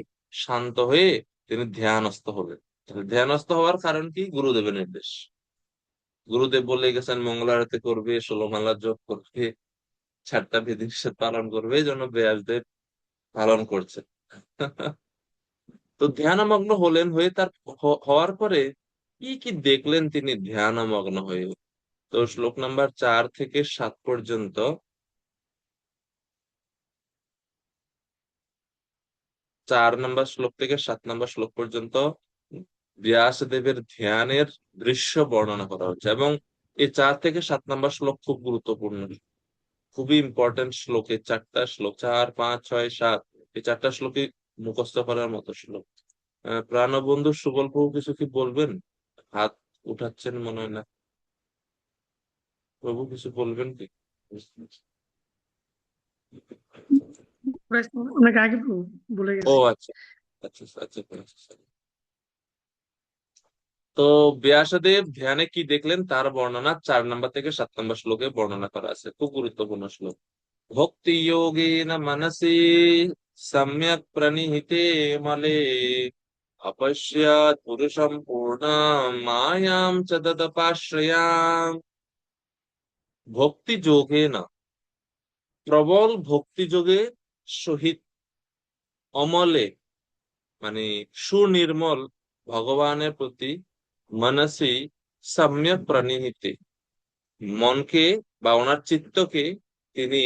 শান্ত হয়ে তিনি ধ্যানস্থ হলেন। তাহলে ধ্যানস্থ হওয়ার কারণ কি? গুরুদেবের নির্দেশ। গুরুদেব বলে গেছেন মঙ্গল আরতি করবে, 16 মালা জপ করবে, 4টা বিধিনিষেধ পালন করবে, এই জন্য ব্যাসদেব পালন করছে। তো ধ্যানমগ্ন হলেন, হয়ে তার হওয়ার পরে কি কি দেখলেন তিনি ধ্যানমগ্ন হয়ে? তো শ্লোক নাম্বার 4-7 পর্যন্ত, 4 নম্বর শ্লোক থেকে 7 নম্বর শ্লোক পর্যন্ত ব্যাসদেবের ধ্যানের দৃশ্য বর্ণনা করা হচ্ছে, এবং এই 4-7 নম্বর শ্লোক খুব গুরুত্বপূর্ণ, খুবই ইম্পর্টেন্ট শ্লোক। এই 4টা শ্লোক, 4, 5, 6, 7, এই 4টা শ্লোকই মুখস্থ করার মতো শ্লোক। প্রাণবন্ধু সুবল প্রভু কিছু কি বলবেন? হাত উঠাচ্ছেন মনে হয় না, প্রভু কিছু বলবেন কি? অনেক আগে বলে ও গেছি। আচ্ছা, আচ্ছা আচ্ছা আচ্ছা। তো ব্যাসদেব ধ্যানে কি দেখলেন তার বর্ণনা 4 নম্বর থেকে 7 নম্বর শ্লোকে বর্ণনা করা আছে, খুব গুরুত্বপূর্ণ শ্লোক। ভক্তি যোগেন মনসি সম্যক প্রণিহিতে মলে অপশ্যাৎ পুরুষম পূর্ণম মায়াম চ দদপাশ্রয়াম। ভক্তি যোগে না, প্রবল ভক্তি যোগে সহিত, অমলে মানে সুনির্মল ভগবানের প্রতি, মনসি সম্যক প্রণিহিতে মনকে বা ওনার চিত্তকে তিনি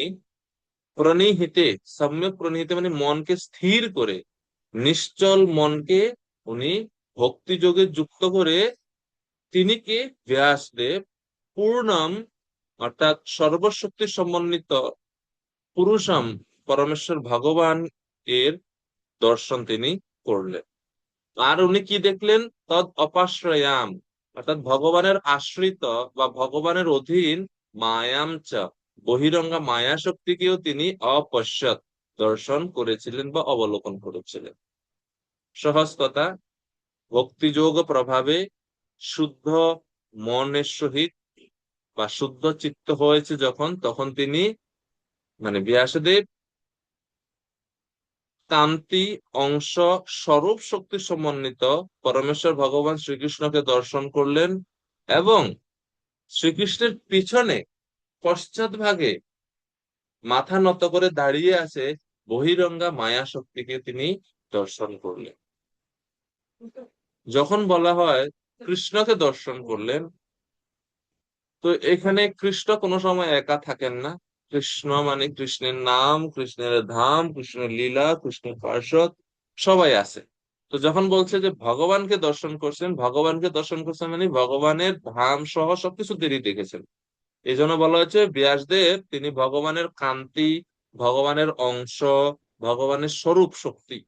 প্রণিহিতে, সম্যক প্রণিহিতে মানে মনকে স্থির করে, নিশ্চল মনকে উনি ভক্তিযোগে যুক্ত করে তিনি কে ব্যাসদেব পূর্ণম অর্থাৎ সর্বশক্তি সমন্বিত পুরুষম পরমেশ্বর ভগবান এর দর্শন তিনি করলেন। আর উনি কি দেখলেন? তদ অপাশ্রয়াম অর্থাৎ ভগবানের আশ্রিত বা ভগবানের অধীন মায়ামচ, বহিরঙ্গা মায়া শক্তিকেও তিনি অপশ্যৎ, দর্শন করেছিলেন বা অবলোকন করেছিলেন। সহজ কথা, ভক্তিযোগ প্রভাবে শুদ্ধ মনের সহিত বা শুদ্ধ চিত্ত হয়েছে যখন, তখন তিনি মানে ব্যাসদেব কান্তি অংশ স্বরূপ শক্তি সমন্বিত পরমেশ্বর ভগবান শ্রীকৃষ্ণকে দর্শন করলেন এবং শ্রীকৃষ্ণের পিছনে পশ্চাৎ ভাগে মাথা নত করে দাঁড়িয়ে আছে বহিরঙ্গা মায়া শক্তিকে তিনি দর্শন করলেন। যখন বলা হয় কৃষ্ণকে দর্শন করলেন, তো এখানে কৃষ্ণ কোনো সময় একা থাকেন না। কৃষ্ণ মানে কৃষ্ণের নাম, কৃষ্ণের ধাম, কৃষ্ণের লীলা, কৃষ্ণের পার্ষদ সবাই আছে। তো যখন বলছে যে ভগবানকে দর্শন করছেন, ভগবানকে দর্শন করছেন মানে ভগবানের ধাম সহ সবকিছু তিনি দেখেছেন। এই জন্য বলা হয়েছে ব্যাসদেব তিনি ভগবানের কান্তি, ভগবানের অংশ, ভগবানের স্বরূপ শক্তি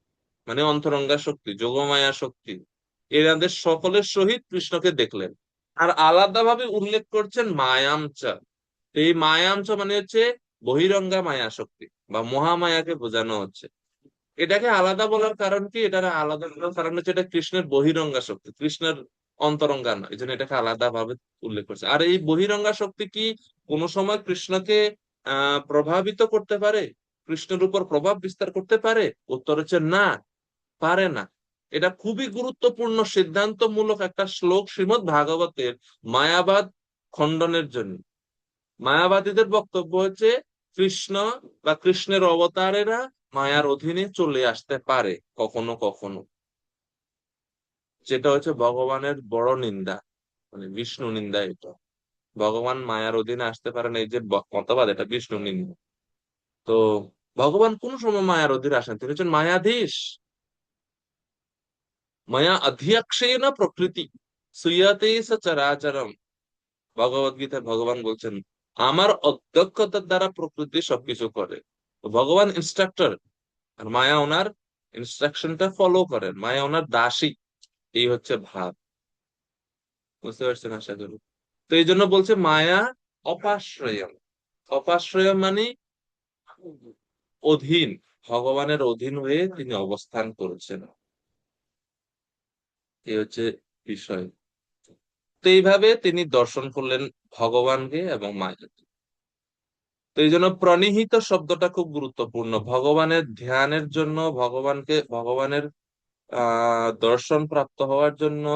মানে অন্তরঙ্গা শক্তি, যোগমায়া শক্তি, এনাদের সকলের সহিত কৃষ্ণকে দেখলেন। আর আলাদাভাবে উল্লেখ করছেন মায়ামচা। এই মায়ামচা মানে হচ্ছে বহিরঙ্গা মায়া শক্তি বা মহামায়াকে বোঝানো হচ্ছে। এটাকে আলাদা বলার কারণ কি? এটাকে আলাদা বলার কারণ হচ্ছে এটা কৃষ্ণের বহিরঙ্গা শক্তি, কৃষ্ণের অন্তরঙ্গা না, এই জন্য এটাকে আলাদা ভাবে উল্লেখ করছে। আর এই বহিরঙ্গা শক্তি কি কোনো সময় কৃষ্ণকে প্রভাবিত করতে পারে, কৃষ্ণের উপর প্রভাব বিস্তার করতে পারে? উত্তর হচ্ছে না, পারে না। এটা খুবই গুরুত্বপূর্ণ সিদ্ধান্তমূলক একটা শ্লোক শ্রীমদ্ ভাগবতের মায়াবাদ খণ্ডনের জন্য। মায়াবাদীদের বক্তব্য হচ্ছে কৃষ্ণ বা কৃষ্ণের অবতারেরা মায়ার অধীনে চলে আসতে পারে কখনো কখনো, যেটা হচ্ছে ভগবানের বড় নিন্দা, মানে বিষ্ণু নিন্দা। এটা ভগবান মায়ার অধীনে আসতে পারেন এই যে মতবাদ, এটা বিষ্ণু নিন্দা। তো ভগবান কোন সময় মায়ার অধীনে আসেন? তিনি হচ্ছেন মায়াধীশ। মায়া অধ্যক্ষেন প্রকৃতি সুয়তে সচরাচরম। ভগবত গীতায় ভগবান বলছেন আমার অধ্যক্ষতার দ্বারা প্রকৃতি সবকিছু করে। তো ভগবান ইনস্ট্রাক্টর, আর মায়া ওনার ইনস্ট্রাকশনটা ফলো করেন, মায়া ওনার দাসী। এই হচ্ছে ভাব, বুঝতে পারছেন আশা করি। তো এই জন্য বলছে মায়া অপাশ্রয়ম। অপাশ্রয়ম মানে অধীন, ভগবানের অধীন হয়ে তিনি অবস্থান করেছেন, এই হচ্ছে বিষয়। তো এইভাবে তিনি দর্শন করলেন ভগবানকে এবং মায়াকে। তো এই জন্য প্রণিহিত শব্দটা খুব গুরুত্বপূর্ণ ভগবানের ধ্যানের জন্য, ভগবানের দর্শন প্রাপ্ত হওয়ার জন্য।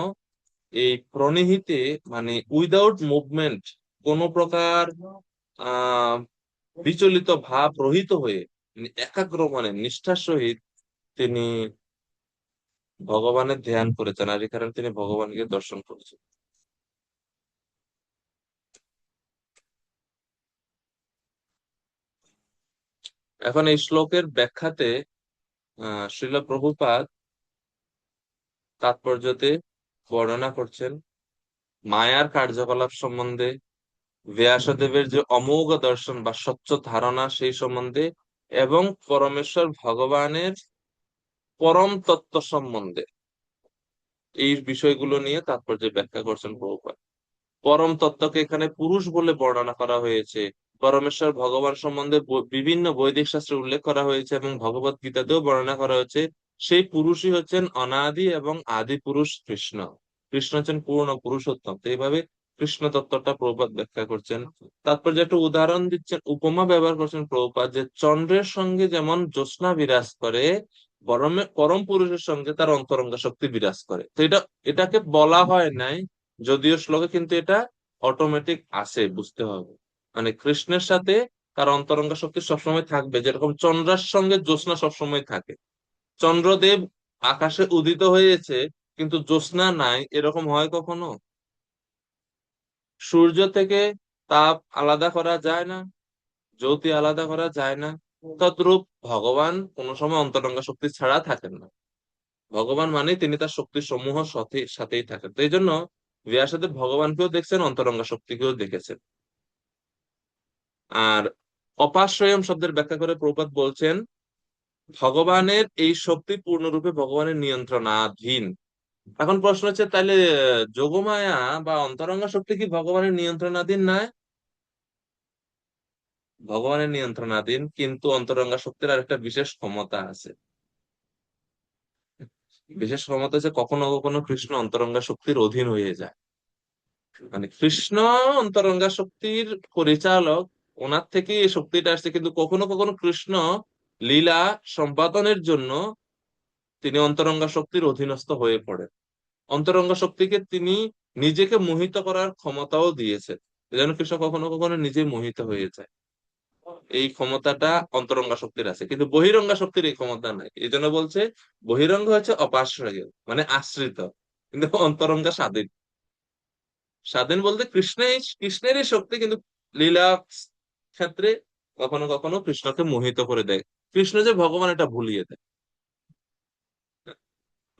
এই প্রণিহিতে মানে উইদাউট মুভমেন্ট, কোন প্রকার আহ বিচলিত ভাব রহিত হয়ে, মানে একাগ্র মনে নিষ্ঠার সহিত তিনি ভগবানের ধ্যান করেছেন, আর এই কারণে তিনি ভগবানকে দর্শন করেছেন। এখন এই শ্লোকের ব্যাখ্যাতে শ্রীল প্রভুপাদ তাৎপর্যতে বর্ণনা করছেন মায়ার কার্যকলাপ সম্বন্ধে, ব্যাসদেবের যে অমোঘ দর্শন বা স্বচ্ছ ধারণা সেই সম্বন্ধে, এবং পরমেশ্বর ভগবানের পরম তত্ত্ব সম্বন্ধে। এই বিষয়গুলো নিয়ে তাৎপর্য ব্যাখ্যা করছেন প্রভুপাদ। পরম তত্ত্বকে এখানে পুরুষ বলে বর্ণনা করা হয়েছে। পরমেশ্বর ভগবান সম্বন্ধে বিভিন্ন বৈদিক শাস্ত্রে উল্লেখ করা হয়েছে এবং ভগবত গীতাতেও বর্ণনা করা হয়েছে। সেই পুরুষই হচ্ছেন অনাদি এবং আদি পুরুষ কৃষ্ণ। কৃষ্ণ হচ্ছেন পূর্ণ পুরুষোত্তম। তো এইভাবে কৃষ্ণ তত্ত্বটা প্রভুপাদ ব্যাখ্যা করছেন। তারপর যে একটা উদাহরণ দিচ্ছেন, উপমা ব্যবহার করছেন প্রভুপাদ, যে চন্দ্রের সঙ্গে যেমন জ্যোৎস্না বিরাজ করে, পরম পুরুষের সঙ্গে তার অন্তরঙ্গ শক্তি বিরাজ করে। তো এটাকে বলা হয় নাই যদিও শ্লোকে, কিন্তু এটা অটোমেটিক আসে, বুঝতে হবে। মানে কৃষ্ণের সাথে তার অন্তরঙ্গ শক্তি সবসময় থাকবে, যেরকম চন্দ্রের সঙ্গে জ্যোৎস্না সবসময় থাকে। চন্দ্রদেব আকাশে উদিত হয়েছে কিন্তু জ্যোৎস্না নাই, এরকম হয় কখনো? সূর্য থেকে তাপ আলাদা করা যায় না, জ্যোতি আলাদা করা যায় না। তদ্রূপ ভগবান কোন সময় অন্তরঙ্গ শক্তি ছাড়া থাকেন না। ভগবান মানে তিনি তার শক্তি সমূহ সাথেই থাকেন। তো এই জন্য ব্যাসদেব ভগবানকেও দেখছেন, অন্তরঙ্গ শক্তিকেও দেখেছেন। আর অপাশ্রয়ম শব্দের ব্যাখ্যা করে প্রভুপাদ বলছেন ভগবানের এই শক্তি পূর্ণরূপে ভগবানের নিয়ন্ত্রণাধীন। এখন প্রশ্ন হচ্ছে তাহলে যোগমায়া বা অন্তরঙ্গ শক্তি কি ভগবানের নিয়ন্ত্রণাধীন নয়? ভগবানের নিয়ন্ত্রণাধীন, কিন্তু অন্তরঙ্গ শক্তির আর একটা বিশেষ ক্ষমতা আছে। বিশেষ ক্ষমতা হচ্ছে কখনো কখনো কৃষ্ণ অন্তরঙ্গ শক্তির অধীন হয়ে যায়। মানে কৃষ্ণ অন্তরঙ্গা শক্তির পরিচালক, ওনার থেকে এই শক্তিটা আসছে, কিন্তু কখনো কখনো কৃষ্ণ লীলা সম্পাদনের জন্য তিনি অন্তরঙ্গা শক্তির অধীনস্থ হয়ে পড়েন। অন্তরঙ্গা শক্তিকে তিনি নিজেকে মোহিত করার ক্ষমতাও দিয়েছেন, যেন কৃষ্ণ কখনো কখনো নিজে মোহিত হয়ে যায়। এই ক্ষমতাটা অন্তরঙ্গা শক্তির আছে, কিন্তু বহিরঙ্গা শক্তির এই ক্ষমতা নাই। এই জন্য বলছে বহিরঙ্গ হচ্ছে অপাশ্রয়, মানে আশ্রিত, কিন্তু অন্তরঙ্গা স্বাধীন। স্বাধীন বলতে কৃষ্ণেরই শক্তি, কিন্তু লীলা ক্ষেত্রে কখনো কখনো কৃষ্ণকে মোহিত করে দেয়। কৃষ্ণ যে ভগবান এটা ভুলিয়ে দেয়,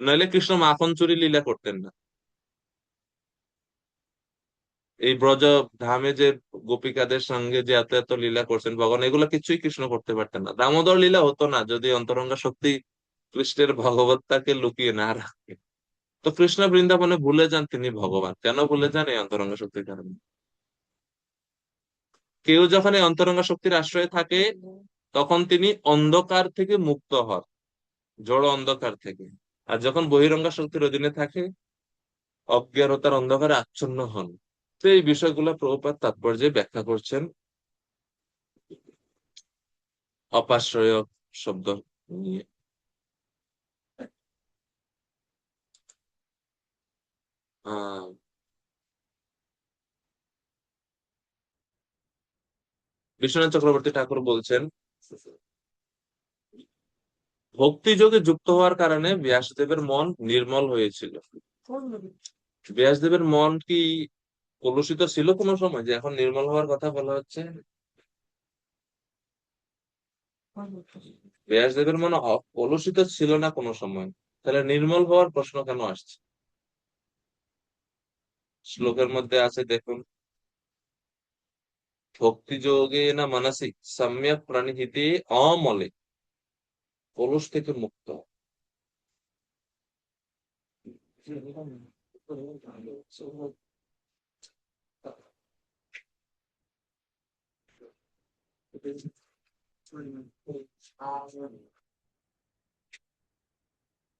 নইলে কৃষ্ণ মাখন চুরি লীলা করতেন না। এই ব্রজ ধামে যে গোপিকাদের সঙ্গে যে এত এত লীলা করছেন ভগবান, এগুলো কিছুই কৃষ্ণ করতে পারতেন না। দামোদর লীলা হতো না যদি অন্তরঙ্গা শক্তি কৃষ্ণের ভগবত্তাকে লুকিয়ে না রাখে। তো কৃষ্ণ বৃন্দাবনে ভুলে যান তিনি ভগবান। কেন ভুলে যান? এই অন্তরঙ্গা শক্তির কারণে। কেউ যখন এই অন্তরঙ্গা শক্তির আশ্রয়ে থাকে, তখন তিনি অন্ধকার থেকে মুক্ত হন, জড় অন্ধকার থেকে। আর যখন বহিরঙ্গা শক্তির অধীনে থাকে, অজ্ঞানতার অন্ধকারে আচ্ছন্ন হন। তো এই বিষয়গুলো প্রভুপাদ তাৎপর্যে ব্যাখ্যা করছেন অপাশ্রয় শব্দ নিয়ে। আহ বিশ্বনাথ চক্রবর্তী ঠাকুর বলছেন, ভক্তি যোগে যুক্ত হওয়ার কারণে ব্যাসদেবের মন নির্মল হয়েছিল। ব্যাসদেবের মন কি কলুষিত ছিল কোনো সময়, যে এখন নির্মল হওয়ার কথা বলা হচ্ছে? ব্যাসদেবের মন কলুষিত ছিল না কোনো সময়, তাহলে নির্মল হওয়ার প্রশ্ন কেন আসছে? শ্লোকের মধ্যে আছে দেখুন, ভক্তি যোগে না মানসিক সম্যক প্রাণিহিতে অমলে, কলুষ থেকে মুক্ত।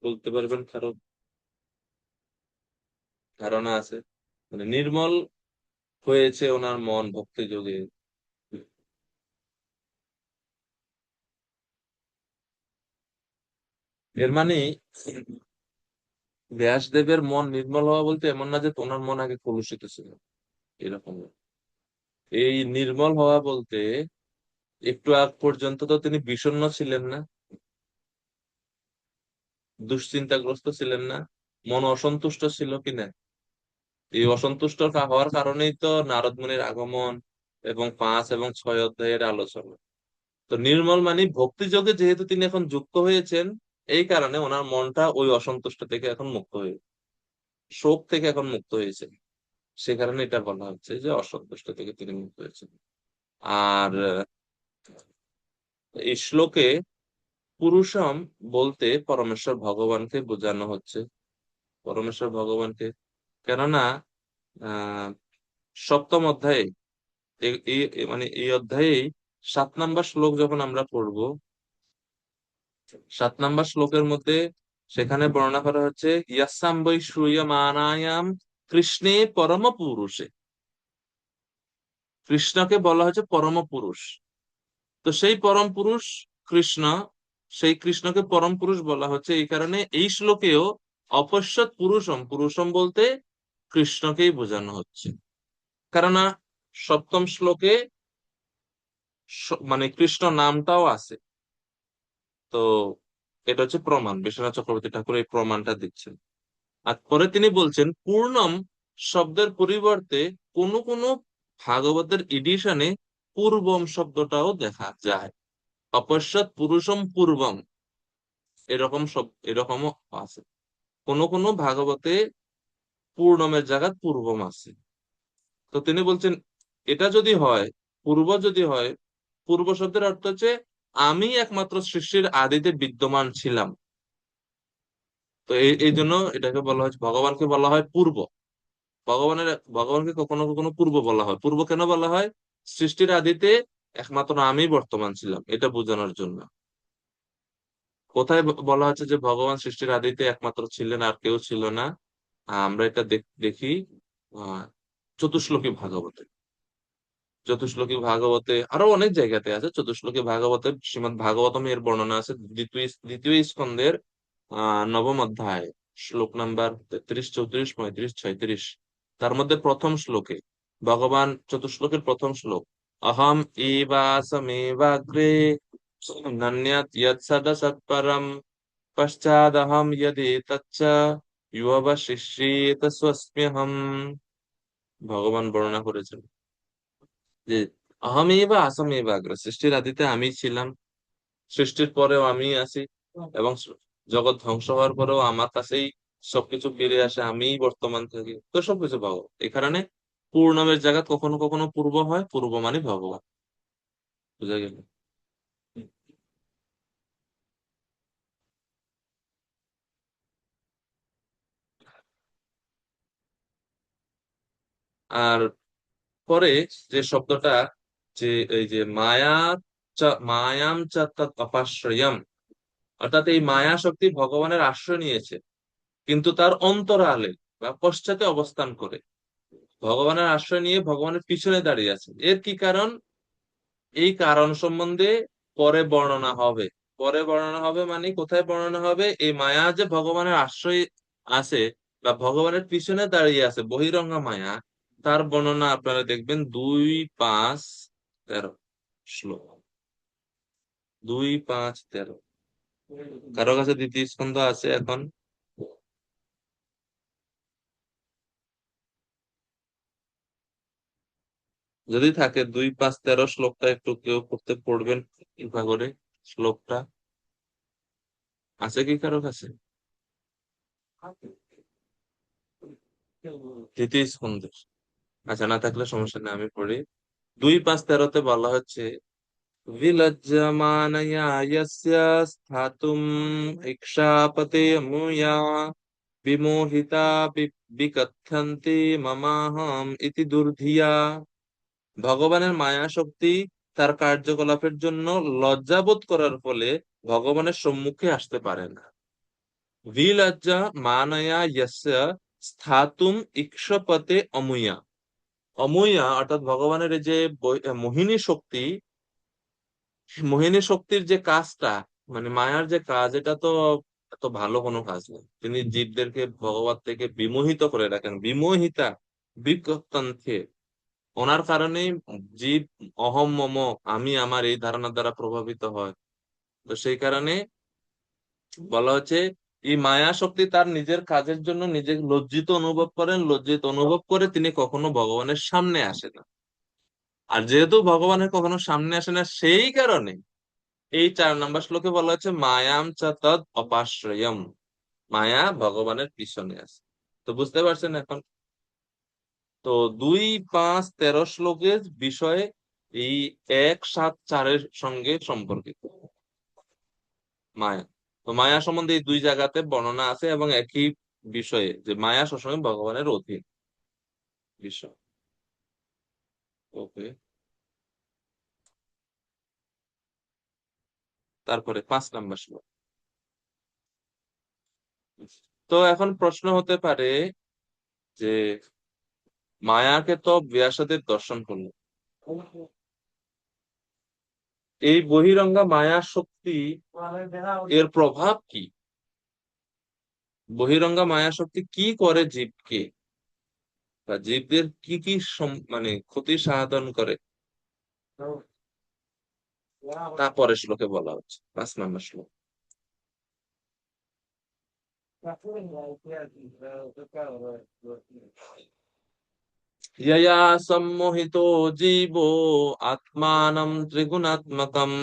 বলতে পারবেন কারো ধারণা আছে? মানে নির্মল হয়েছে ওনার মন ভক্তি যোগে। এর মানে ব্যাসদেবের মন নির্মল হওয়া বলতে এমন না যে ওনার মন আগে কলুষিত ছিল, এরকম না। এই নির্মল হওয়া বলতে একটু আগ পর্যন্ত তো তিনি বিষণ্ণ ছিলেন না, দুশ্চিন্তাগ্রস্ত ছিলেন না, মন অসন্তুষ্ট ছিল কিনা? এই অসন্তুষ্ট হওয়ার কারণেই তো নারদ মুনির আগমন এবং 5 এবং 6 অধ্যায়ের আলোচনা। তো নির্মল মানে ভক্তিযোগে যেহেতু তিনি এখন যুক্ত হয়েছেন, এই কারণে ওনার মনটা ওই অসন্তুষ্ট থেকে এখন মুক্ত হয়ে, শোক থেকে এখন মুক্ত হয়েছে। সে কারণে এটা বলা হচ্ছে যে অসন্তুষ্ট থেকে তিনি মুক্ত হয়েছেন। আর এই শ্লোকে পুরুষম বলতে পরমেশ্বর ভগবানকে বোঝানো হচ্ছে, পরমেশ্বর ভগবানকে। কেননা আহ 7ম অধ্যায়ে মানে এই অধ্যায়ে 7 নম্বর শ্লোক যখন আমরা পড়বো, 7 নম্বর শ্লোকের মধ্যে সেখানে বর্ণনা করা হচ্ছে ইয়াসাম বৈ শ্রূয়মানায়াম কৃষ্ণে পরম পুরুষে। কৃষ্ণকে বলা হচ্ছে পরম পুরুষ। তো সেই পরম পুরুষ কৃষ্ণ, সেই কৃষ্ণকে পরম পুরুষ বলা হচ্ছে এই কারণে এই শ্লোকেও অপশ্যৎ পুরুষম, পুরুষম বলতে কৃষ্ণকেই বোঝানো হচ্ছে। কেননা 7ম শ্লোকে মানে কৃষ্ণ নামটাও আছে। তো এটা হচ্ছে প্রমাণ, বিশ্বনাথ চক্রবর্তী ঠাকুর এই প্রমাণটা দিচ্ছেন। আর পরে তিনি বলছেন পূর্ণম শব্দের পরিবর্তে কোন কোন ভাগবতের এডিশনে পূর্বম শব্দটাও দেখা যায়। অপশ্যৎ পুরুষম পূর্বম, এরকম শব্দ এরকমও আছে। কোন কোন ভাগবতে পূর্ণমের জায়গায় পূর্বম আছে। তো তিনি বলছেন এটা যদি হয়, পূর্ব যদি হয়, পূর্ব শব্দের অর্থ হচ্ছে আমি একমাত্র সৃষ্টির আদিতে বিদ্যমান ছিলাম। তো এই জন্য এটাকে বলা হয়, ভগবানকে বলা হয় পূর্ব। ভগবানের ভগবানকে কখনো কখনো পূর্ব বলা হয়। পূর্ব কেন বলা হয়? সৃষ্টির আদিতে একমাত্র আমি বর্তমান ছিলাম, এটা বোঝানোর জন্য। কোথায় বলা হচ্ছে যে ভগবান সৃষ্টির আদিতে একমাত্র ছিলেন, আর কেউ ছিল না? আমরা এটা দেখি আহ চতুশ্লোকী ভাগবতে। চতুশ্লোকী ভাগবতে আরো অনেক জায়গাতে আছে। চতুশ্লোকী ভাগবতে শ্রীমদ্ ভাগবতম এর বর্ণনা আছে দ্বিতীয় দ্বিতীয় স্কন্ধের নবম অধ্যায়, শ্লোক নাম্বার 33, 34, 35, 36। তার মধ্যে প্রথম শ্লোকে ভগবান, চতুশ্লোকের প্রথম শ্লোক, অহম এবাসমেবাগ্রে নান্যৎ ইয়ৎসদসৎপরম পশ্চাদহম যদেতচ্চ ইয়বশিষ্যেত স্বস্ম্যহম। ভগবান বর্ণনা করেছেন যে আহমেবা আসামেবা আগ্রে, সৃষ্টির আদিতে আমি ছিলাম, সৃষ্টির পরেও আমি আছি, এবং জগৎ ধ্বংস হওয়ার পরেও আমার কাছেই সবকিছু ফিরে আসে, আমিই বর্তমান থাকি। তো সবকিছু ভগবান। এই কারণে পূর্ণমের জায়গা কখনো কখনো পূর্ব হয়, পূর্ব মানে ভগবান। বুঝা গেল? আর পরে যে শব্দটা, যে এই যে মায়াম চ তৎ অপাশ্রয়ম, অর্থাৎ এই মায়া শক্তি ভগবানের আশ্রয় নিয়েছে, কিন্তু তার অন্তরালে বা পশ্চাতে অবস্থান করে। ভগবানের আশ্রয় নিয়ে ভগবানের পিছনে দাঁড়িয়ে আছে। এর কি কারণ? এই কারণ সম্বন্ধে পরে বর্ণনা হবে। পরে বর্ণনা হবে মানে কোথায় বর্ণনা হবে? এই মায়া যে ভগবানের আশ্রয় আছে বা ভগবানের পিছনে দাঁড়িয়ে আছে, বহিরঙ্গা মায়া, তার বর্ণনা আপনারা দেখবেন 2, 5, 13 শ্লোক। 2, 5, 13। কারো কাছে দ্বিতীয় স্কন্ধ আছে এখন? যদি থাকে 2, 5, 13 শ্লোকটা একটু কেউ করতে পড়বেন কৃপা করে। শ্লোকটা আছে কি কারো কাছে? দ্বিতীয় স্কন্ধে। আচ্ছা, না থাকলে সমস্যা নেই, আমি পড়ি। 2, 5, 13-তে বলা হচ্ছে, বিলজ্জমানয়া ইয়স্য স্থাতুম ইক্ষাপতে মুয়া বিমোহিতা বিকথন্তি মমাহম ইতি দুর্ধিয়া। ভগবানের মায়া শক্তি তার কার্যকলাপের জন্য লজ্জাবোধ করার ফলে ভগবানের সম্মুখে আসতে পারে না। বিলজ্জা মানয়া ইয়স্য স্থাতুম ইক্ষপতে অমুয়া। অমুয়া অর্থাৎ ভগবানের এই যে মোহিনী শক্তি, মোহিনী শক্তির যে কাজটা, মানে মায়ার যে কাজ, এটা তো এত ভালো কোনো কাজ নেই। তিনি জীবদেরকে ভগবান থেকে বিমোহিত করে রাখেন। বিমোহিতা বিকথন্তে, ওনার কারণেই জীব অহম মম, আমি আমার এই ধারণার দ্বারা প্রভাবিত হয়। তো সেই কারণে বলা হচ্ছে এই মায়া শক্তি তার নিজের কাজের জন্য নিজে লজ্জিত অনুভব করেন, লজ্জিত অনুভব করে তিনি কখনো ভগবানের সামনে আসে না। আর যেহেতু ভগবানের কখনো সামনে আসে না, সেই কারণে এই 4 নম্বর শ্লোকে বলা হচ্ছে মায়াম চ তদ অপাশ্রয়ম, মায়া ভগবানের পিছনে আছে। তো বুঝতে পারছেন এখন? তো 2, 5, 13 শ্লোকের বিষয়ে এই 1, 7, 4-এর সঙ্গে সম্পর্কিত মায়া। তো মায়া সম্বন্ধে এই 2 জায়গাতে বর্ণনা আছে, এবং একই বিষয়ে, যে মায়া সবসময় ভগবানের অধীন বিষয়। ওকে, তারপরে 5 নম্বর শ্লোক। তো এখন প্রশ্ন হতে পারে যে মায়াকে তো ব্যাসদেব দর্শন করলো, এই বহিরঙ্গা মায়া শক্তি এর প্রভাব কি? বহিরঙ্গা মায়া শক্তি কি করে জীবকে, বা জীবদের কি কি মানে ক্ষতি সাধন করে, তা পরের শ্লোকে বলা হচ্ছে। 5 নম্বর শ্লোক। यया सम्मोहितो जीवो आत्मानं त्रिगुणात्मकं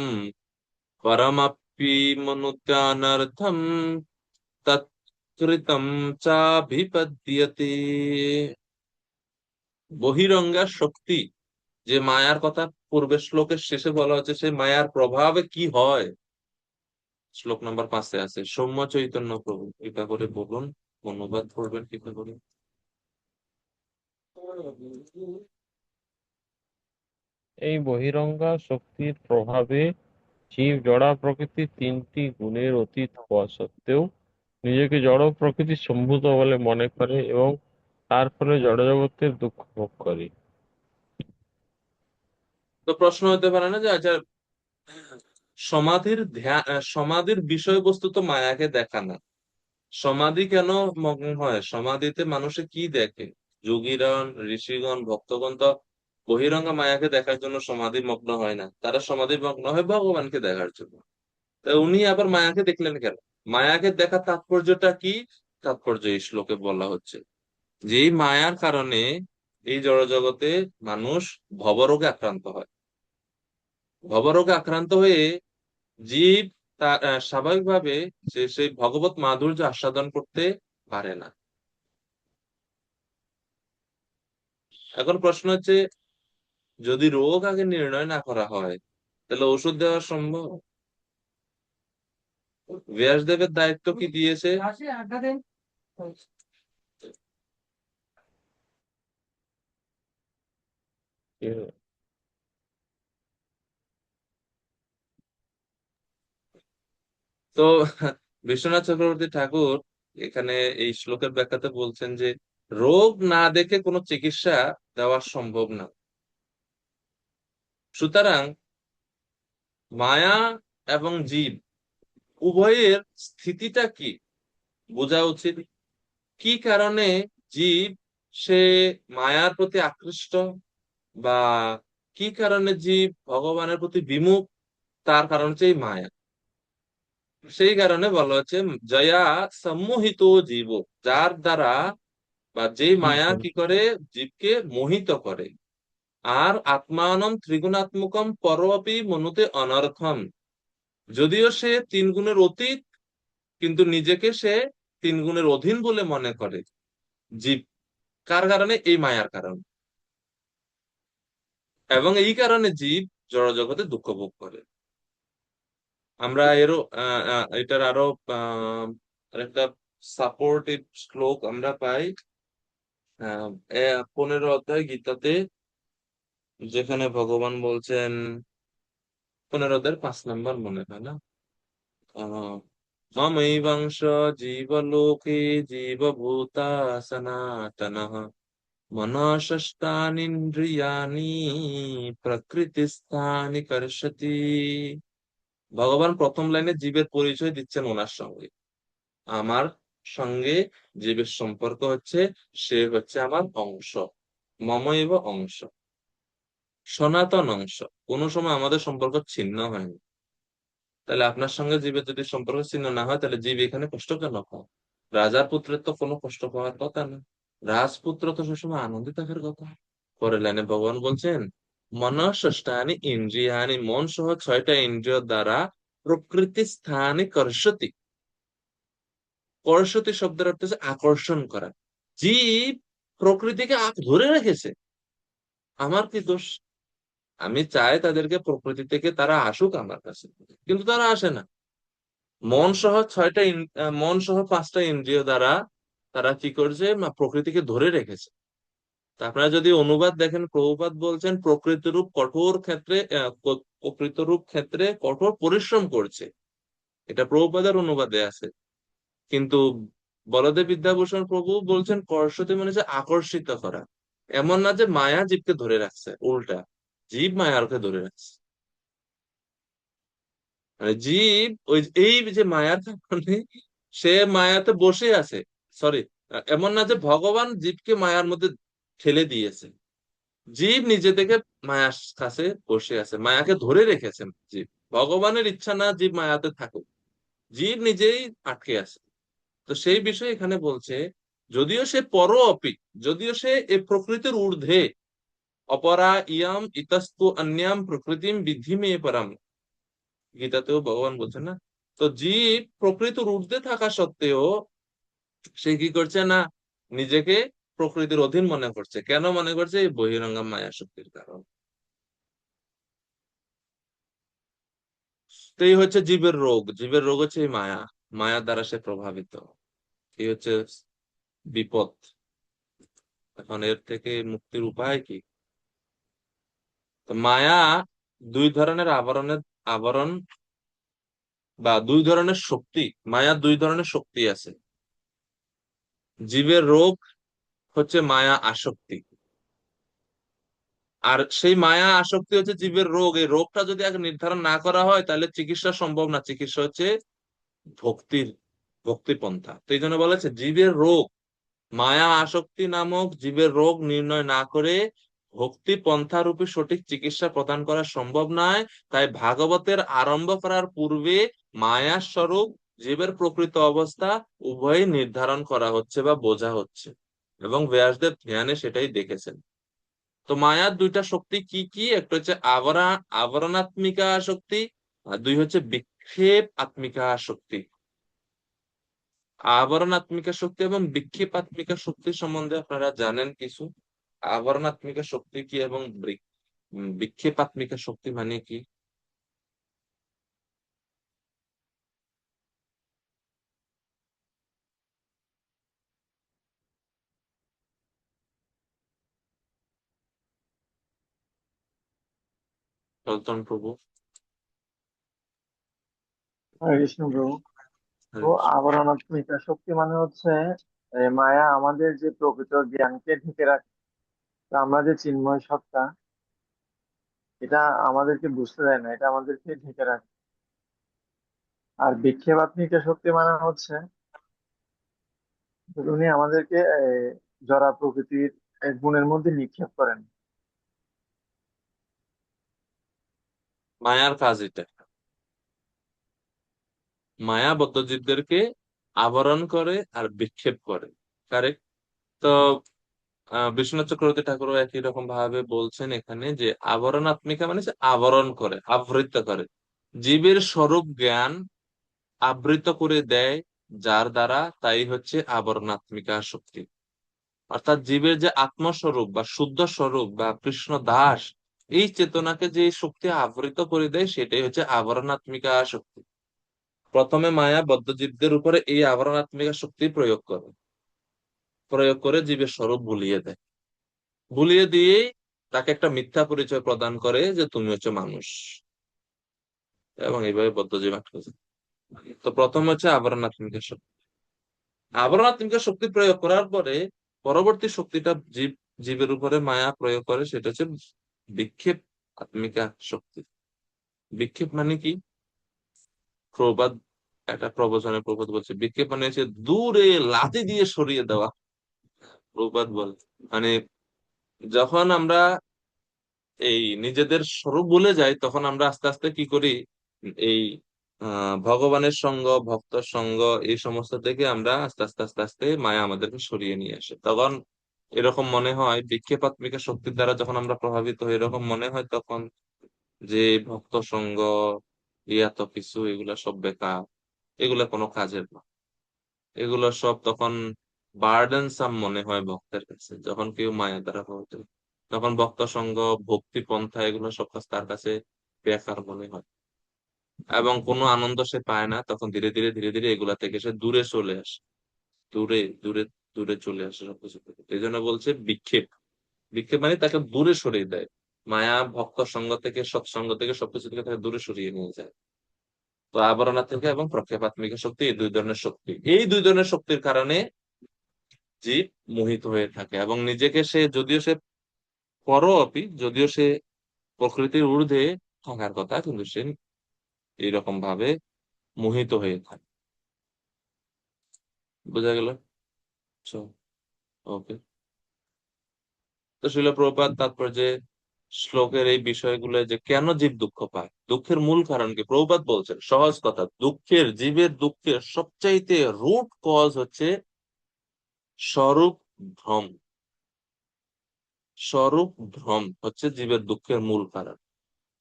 परमप्यमनुज्ञानार्थं তৎকৃতম চাভিপদ্যতে। বহিরঙ্গা শক্তি, যে মায়ার কথা পূর্বের শ্লোকের শেষে বলা হচ্ছে, সেই মায়ার প্রভাবে কি হয়? শ্লোক নাম্বার 5-এ আছে, সৌম্য চৈতন্য প্রভু, কৃপা করে বলুন, অনুবাদ করবেন কৃপা করে। এই বহিরঙ্গা শক্তির প্রভাবে জীব জড় প্রকৃতির তিনটি গুণের অতীত হওয়া সত্ত্বেও নিজেকে জড় প্রকৃতির সম্ভূত বলে মনে করে এবং তার ফলে জড়জগতের দুঃখ ভোগ করে। তো প্রশ্ন হতে পারে না যে আচ্ছা, সমাধির বিষয়বস্তু তো মায়াকে দেখা না, সমাধি কেন মগ্ন হয়? সমাধিতে মানুষে কি দেখে? যোগীগণ, ঋষিগণ, ভক্তগণ তো বহিরঙ্গা মায়াকে দেখার জন্য সমাধি মগ্ন হয় না, তারা সমাধি মগ্ন হয় ভগবানকে দেখার জন্য। তা উনি আবার মায়াকে দেখলেন কেন? মায়াকে দেখার তাৎপর্যটা কি? তাৎপর্য এই শ্লোকে বলা হচ্ছে যে এই মায়ার কারণে এই জড়জগতে মানুষ ভবরোগে আক্রান্ত হয়। ভবরোগে আক্রান্ত হয়ে জীব তার স্বাভাবিকভাবে সেই ভগবত মাধুর্য আস্বাদন করতে পারে না। এখন প্রশ্ন হচ্ছে, যদি রোগ আগে নির্ণয় না করা হয় তাহলে ওষুধ দেওয়া সম্ভব? ব্যাসদেবের দায়িত্ব কি দিয়েছে? তো বিশ্বনাথ চক্রবর্তী ঠাকুর এখানে এই শ্লোকের ব্যাখ্যাতে বলছেন যে রোগ না দেখে কোনো চিকিৎসা দেওয়া সম্ভব না। সুতরাং মায়া এবং জীব উভয়ের স্থিতিটা কি বোঝা উচিত। কি কারণে জীব সে মায়ার প্রতি আকৃষ্ট, বা কি কারণে জীব ভগবানের প্রতি বিমুখ, তার কারণ হচ্ছে এই মায়া। সেই কারণে বলা হচ্ছে জয়া সম্মোহিত জীব, যার দ্বারা বা যেই মায়া কি করে জীবকে মোহিত করে। আর আত্মানম ত্রিগুণাত্মকম পরোপি মনুতে অনর্থম, যদিও সে তিন গুণের অতীত কিন্তু নিজেকে সে তিন গুণের অধীন বলে মনে করে। জীব কার কারণে? এই মায়ার কারণে। এবং এই কারণে জীব জড়জগতে দুঃখ ভোগ করে। আমরা এটার আরো আরেকটা সাপোর্টিভ শ্লোক আমরা পাই 15 অধ্যায় গীতাতে, যেখানে ভগবান বলছেন, 15 অধ্যায়ের 5 নম্বর মনে হয় না, মমৈবাংশ জীবলোকে জীবভূতা সনাতনঃ মনঃষষ্ঠানীন্দ্রিয়াণি প্রকৃতিস্থানি কর্ষতি। ভগবান প্রথম লাইনে জীবের পরিচয় দিচ্ছেন ওনার সঙ্গে। আমার সঙ্গে জীবের সম্পর্ক হচ্ছে, সে হচ্ছে আমার অংশ, মমৈব অংশ, সনাতন অংশ। কোনো সময় আমাদের সম্পর্ক ছিন্ন হয়নি। তাহলে আপনার সঙ্গে জীবের যদি সম্পর্ক ছিন্ন না হয় তাহলে জীব এখানে কষ্ট কেন পায়? রাজার পুত্রের তো কোনো কষ্ট পাওয়ার কথা না, রাজপুত্র তো সবসময় আনন্দে থাকার কথা। পরের লাইনে ভগবান বলছেন মনঃষষ্ঠানি ইন্দ্রিয়ানি, মন সহ 6টা ইন্দ্রিয় দ্বারা প্রকৃতি স্থানে কর্ষতি। কর্ষতি শব্দের অর্থ হচ্ছে আকর্ষণ করা। জীব প্রকৃতিকে ধরে রেখেছে। আমার কি দোষ? আমি চাই তাদেরকে প্রকৃতি থেকে তারা আসুক আমার কাছে, কিন্তু তারা আসে না। মন সহ 5টা ইন্দ্রিয় দ্বারা তারা কি করছে? প্রকৃতিকে ধরে রেখেছে। তা আপনারা যদি অনুবাদ দেখেন, প্রভুপাদ বলছেন প্রকৃত রূপ ক্ষেত্রে কঠোর পরিশ্রম করছে। এটা প্রভুপাদের অনুবাদে আছে। কিন্তু বলদেব বিদ্যাভূষণ প্রভু বলছেন কর্ষতি মানে যে আকর্ষিত করা। এমন না যে মায়া জীবকে ধরে রাখছে, উল্টা জীব মায়াকে ধরে রাখছে। মানে জীব এই যে মায়ার কারণে সে মায়াতে বসে আছে। সরি, এমন না যে ভগবান জীবকে মায়ার মধ্যে ঠেলে দিয়েছে। জীব নিজে থেকে মায়ার কাছে বসে আছে, মায়াকে ধরে রেখেছেন জীব। ভগবানের ইচ্ছা না জীব মায়াতে থাকুক, জীব নিজেই আটকে আছে। তো সেই বিষয়ে এখানে বলছে, যদিও সে অপি, যদিও সে এ প্রকৃতির ঊর্ধ্বে, অপরা ইয়াম ইতস্তু অন্যাম প্রকৃতিম বিদ্ধি মে পরম, গীতাতেও ভগবান বলছেন না। তো জীব প্রকৃতির ঊর্ধ্বে থাকা সত্ত্বেও সে কি করছে না, নিজেকে প্রকৃতির অধীন মনে করছে। কেন মনে করছে? এই বহিরঙ্গা মায়া শক্তির কারণ। তো তো এই হচ্ছে জীবের রোগ। জীবের রোগ হচ্ছে এই মায়া। মায়া দ্বারা সে প্রভাবিত। এই হচ্ছে বিপদ। এখন এর থেকে মুক্তির উপায় কি? তো মায়া দুই ধরনের আবরণ বা দুই ধরনের শক্তি। মায়া দুই ধরনের শক্তি আছে। জীবের রোগ হচ্ছে মায়া আসক্তি, আর সেই মায়া আসক্তি হচ্ছে জীবের রোগ। এই রোগটা যদি আগে নির্ধারণ না করা হয় তাহলে চিকিৎসা সম্ভব না। চিকিৎসা হচ্ছে ভক্তির ভক্তি পন্থা। তো এই জন্য বলেছে জীবের রোগ, মায়া আসক্তি নামক জীবের রোগ নির্ণয় না করে ভক্তি পন্থারূপী সঠিক চিকিৎসা প্রদান করা সম্ভব নয়। তাই ভাগবতের আরম্ভ করার পূর্বে মায়ার স্বরূপ, জীবের প্রকৃত অবস্থা উভয়ই নির্ধারণ করা হচ্ছে বা বোঝা হচ্ছে, এবং ব্যাসদেব ধ্যানে সেটাই দেখেছেন। তো মায়ার দুইটা শক্তি কি কি? একটা হচ্ছে আবরণাত্মিকা শক্তি, আর দুই হচ্ছে বিক্ষেপ আত্মিকা শক্তি। আবরণাত্মিকা শক্তি এবং বিক্ষেপাত্মিকা শক্তি সম্বন্ধে আপনারা জানেন কিছু? আবরণাত্মিকা শক্তি কি এবং বিক্ষেপাত্মিকা শক্তি মানে কি? চলতন প্রভু। হরে কৃষ্ণ প্রভু। তো হরে কৃষ্ণ। আবরণাত্মিকা শক্তি মানে হচ্ছে মায়া আমাদের যে প্রকৃত জ্ঞানকে ঢেকে রাখে। তো আমরা যে চিন্ময় সত্তা, এটা আমাদেরকে বুঝতে দেয় না, এটা আমাদেরকে ঢেকে রাখে। আর বিক্ষেপাত্মিকা শক্তি মানে হচ্ছে উনি আমাদেরকে জড় প্রকৃতির গুণের মধ্যে নিক্ষেপ করেন। মায়ার কাজ এটা। মায়া বদ্ধজীবদেরকে আবরণ করে আর বিক্ষেপ করে। কারেক্ট। তো বিশ্বনাথ চক্রবর্তী ঠাকুরও একই রকম ভাবে বলছেন এখানে যে আবরণাত্মিকা মানে হচ্ছে আবরণ করে, আবৃত করে। জীবের স্বরূপ জ্ঞান আবৃত করে দেয় যার দ্বারা, তাই হচ্ছে আবরণাত্মিকা শক্তি। অর্থাৎ জীবের যে আত্মস্বরূপ বা শুদ্ধ স্বরূপ বা কৃষ্ণ দাস, এই চেতনাকে যে শক্তি আবৃত করে দেয় সেটাই হচ্ছে আবরণাত্মিকা শক্তি। প্রথমে মায়া বদ্ধজীবদের উপরে এই আবরণাত্মিকা শক্তি প্রয়োগ করে জীবের স্বরূপ ভুলিয়ে দেয়। ভুলিয়ে দিয়েই তাকে একটা মিথ্যা পরিচয় প্রদান করে যে তুমি হচ্ছে মানুষ, এবং এইভাবে বদ্ধজীব আটকে যায়। তো প্রথম হচ্ছে আবরণাত্মিকা শক্তি। আবরণাত্মিকা শক্তি প্রয়োগ করার পরে পরবর্তী শক্তিটা জীবের উপরে মায়া প্রয়োগ করে, সেটা হচ্ছে বিক্ষেপ আত্মিকা শক্তি। বিক্ষেপ মানে কি? প্রবাদ, একটা প্রবচনে প্রবাদ বলছে বিক্ষেপ মানে হচ্ছে দূরে লাথি দিয়ে সরিয়ে দেওয়া। প্রবাদ বলে মানে যখন আমরা এই নিজেদের স্বরূপ ভুলে যাই তখন আমরা আস্তে আস্তে কি করি, এই ভগবানের সঙ্গ, ভক্ত সঙ্গ, এই সমস্ত থেকে আমরা আস্তে আস্তে আস্তে আস্তে মায়া আমাদেরকে সরিয়ে নিয়ে আসে। তখন এরকম মনে হয় বিক্ষেপাত্মিকা শক্তির দ্বারা যখন আমরা প্রভাবিত হই, এরকম মনে হয় তখন যে ভক্ত সঙ্গ, এত কিছু, এগুলা সব বেকার, এগুলা কোনো কাজের না। এগুলো সব তখন বার্ডেনসাম মনে হয় ভক্তের কাছে। যখন কেউ মায়া দ্বারা প্রভাবিত হয়, তখন ভক্ত সঙ্গ, ভক্তি পন্থা, এগুলো সব কাজ তার কাছে বেকার মনে হয়, এবং কোনো আনন্দ সে পায় না। তখন ধীরে ধীরে ধীরে ধীরে এগুলা থেকে সে দূরে চলে আসে, দূরে দূরে দূরে চলে আসে সবকিছু থেকে। এই জন্য বলছে বিক্ষেপ। বিক্ষেপ মানে তাকে দূরে সরিয়ে দেয়। মায়া ভক্ত সঙ্গ থেকে, সৎসঙ্গ থেকে, সবকিছু থেকে তাকে দূরে সরিয়ে নিয়ে যায়। তো আবরণা থেকে এবং প্রক্ষেপাত্মিকা শক্তি, এই দুই ধরনের শক্তি, এই দুই ধরনের শক্তির কারণে জীব মোহিত হয়ে থাকে, এবং নিজেকে সে, যদিও সে যদিও সে প্রকৃতির ঊর্ধ্বে থাকার কথা, কিন্তু সে এইরকম ভাবে মোহিত হয়ে থাকে। বোঝা গেল? ওকে। তো শিল প্রভুপাদ তাৎপর্যে শ্লোকের এই বিষয়গুলো, যে কেন জীব দুঃখ পায়, দুঃখের মূল কারণ কি, প্রভুপাদ বলছেন সহজ কথা, জীবের দুঃখের সবচাইতে রুট কজ হচ্ছে স্বরূপ ভ্রম। স্বরূপ ভ্রম হচ্ছে জীবের দুঃখের মূল কারণ,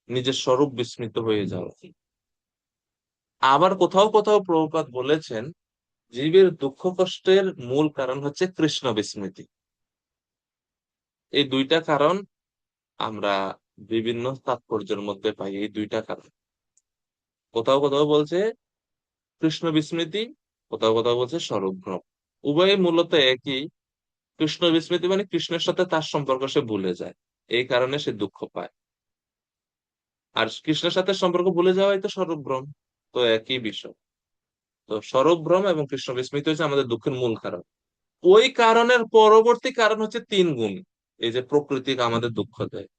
নিজের স্বরূপ বিস্মৃত হয়ে যাওয়া। আবার কোথাও কোথাও প্রভুপাদ বলেছেন জীবের দুঃখ কষ্টের মূল কারণ হচ্ছে কৃষ্ণ বিস্মৃতি। এই দুইটা কারণ আমরা বিভিন্ন তাৎপর্যের মধ্যে পাই, এই দুইটা কারণ। কোথাও কোথাও বলছে কৃষ্ণ বিস্মৃতি, কোথাও কোথাও বলছে স্বরূপভ্রম। উভয়ই মূলত একই। কৃষ্ণ বিস্মৃতি মানে কৃষ্ণের সাথে তার সম্পর্ক সে ভুলে যায়, এই কারণে সে দুঃখ পায়। আর কৃষ্ণের সাথে সম্পর্ক ভুলে যাওয়াই তো স্বরূপভ্রম, তো একই বিষয়। তো স্বরূপভ্রম এবং কৃষ্ণ বিস্মৃতি হচ্ছে আমাদের দুঃখের মূল কারণ। ওই কারণের পরবর্তী কারণ হচ্ছে তিন গুণ। এই যে প্রকৃতি আমাদের দুঃখ দেয়,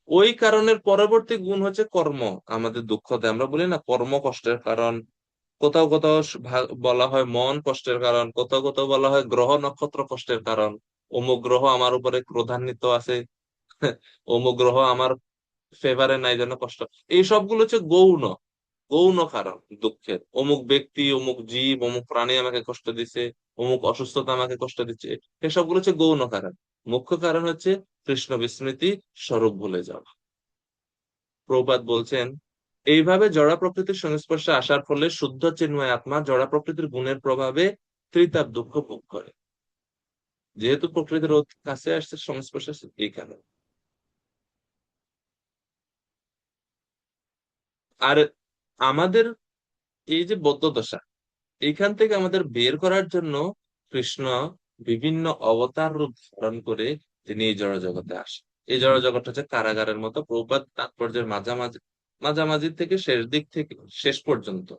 ওই কারণের পরবর্তী গুণ হচ্ছে কর্ম আমাদের দুঃখ দেয়। আমরা বলি না কর্ম কষ্টের কারণ, কোথাও কোথাও বলা হয় মন কষ্টের কারণ, কোথাও কোথাও বলা হয় গ্রহ নক্ষত্র কষ্টের কারণ। অমুক গ্রহ আমার উপরে ক্রোধান্বিত আছে, অমুক গ্রহ আমার ফেভারে নাই জন্য কষ্ট। এই সবগুলো হচ্ছে গৌণ, গৌণ কারণ দুঃখের। অমুক ব্যক্তি, অমুক জীব, অমুক প্রাণী আমাকে কষ্ট দিচ্ছে, অমুক অসুস্থতা আমাকে কষ্ট দিচ্ছে, এসবগুলো হচ্ছে গৌণ কারণ। মুখ্য কারণ হচ্ছে কৃষ্ণ বিস্মৃতি, স্বরূপ ভুলে যাওয়া। প্রভুপাদ বলছেন, এইভাবে জড় প্রকৃতির সংস্পর্শে আসার ফলে শুদ্ধ চিন্ময় আত্মা জড় প্রকৃতির গুণের প্রভাবে ত্রিতাপ দুঃখ ভোগ করে। যেহেতু প্রকৃতির অতি কাছে আসছে, সংস্পর্শে আসছে, এই কারণে। আর আমাদের এই যে বদ্ধ দশা, এইখান থেকে আমাদের বের করার জন্য কৃষ্ণ বিভিন্ন অবতার রূপ ধারণ করে তিনি এই জড় জগতে আসেন। এই জড় জগৎ হচ্ছে কারাগারের মতো। প্রভুপাদ তাৎপর্যের মাঝামাঝি, মাঝামাঝি থেকে শেষ দিক থেকে শেষ পর্যন্ত,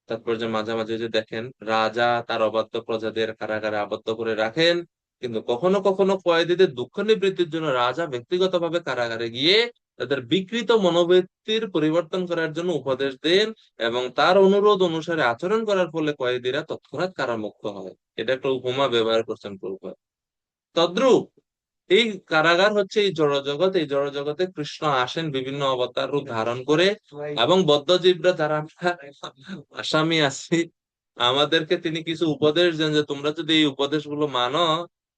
তাৎপর্যের মাঝামাঝি যে দেখেন, রাজা তার অবাধ্য প্রজাদের কারাগারে আবদ্ধ করে রাখেন, কিন্তু কখনো কখনো কয়েদিদের দুঃখ নিবৃত্তির জন্য রাজা ব্যক্তিগতভাবে কারাগারে গিয়ে তাদের বিকৃত মনোবৃত্তির পরিবর্তন করার জন্য উপদেশ দেন, এবং তার অনুরোধ অনুসারে আচরণ করার ফলে কয়েদিরা তৎক্ষণাৎ কারামুক্ত হয়। এটা একটা উপমা ব্যবহার করছেন প্রভুপাদ। তদ্রূপ এই কারাগার হচ্ছে এই জড়জগৎ। এই জড়জগতে কৃষ্ণ আসেন বিভিন্ন অবতার রূপ ধারণ করে, এবং বদ্ধজীবরা যারা আমরা আসামি আছি, আমাদেরকে তিনি কিছু উপদেশ দেন যে তোমরা যদি এই উপদেশগুলো মানো,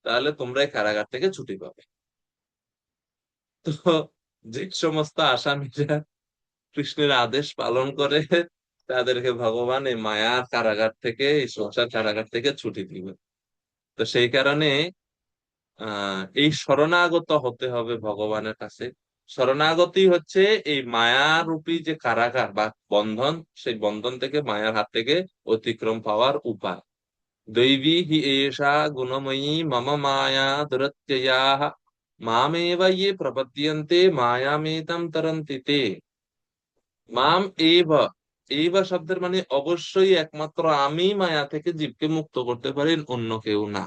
তাহলে তোমরা এই কারাগার থেকে ছুটি পাবে। তো যে সমস্ত আসামিরা কৃষ্ণের আদেশ পালন করে, তাদেরকে ভগবান এই মায়ার কারাগার থেকে, এই সংসার কারাগার থেকে ছুটি দিবে। তো সেই কারণে এই শরণাগত হতে হবে ভগবানের কাছে। শরণাগতি হচ্ছে এই মায়ারূপী যে কারাগার বা বন্ধন, সেই বন্ধন থেকে, মায়ার হাত থেকে অতিক্রম পাওয়ার উপায়। দৈবী হি এষা গুণময়ী মম মায়া দুরত্যয়া মামেব ইয়ে প্রপদ্যন্তে মায়ামেতাম তরন্তি তে। মাম এব, এব শব্দের মানে অবশ্যই একমাত্র আমি মায়া থেকে জীবকে মুক্ত করতে পারি, অন্য কেউ না।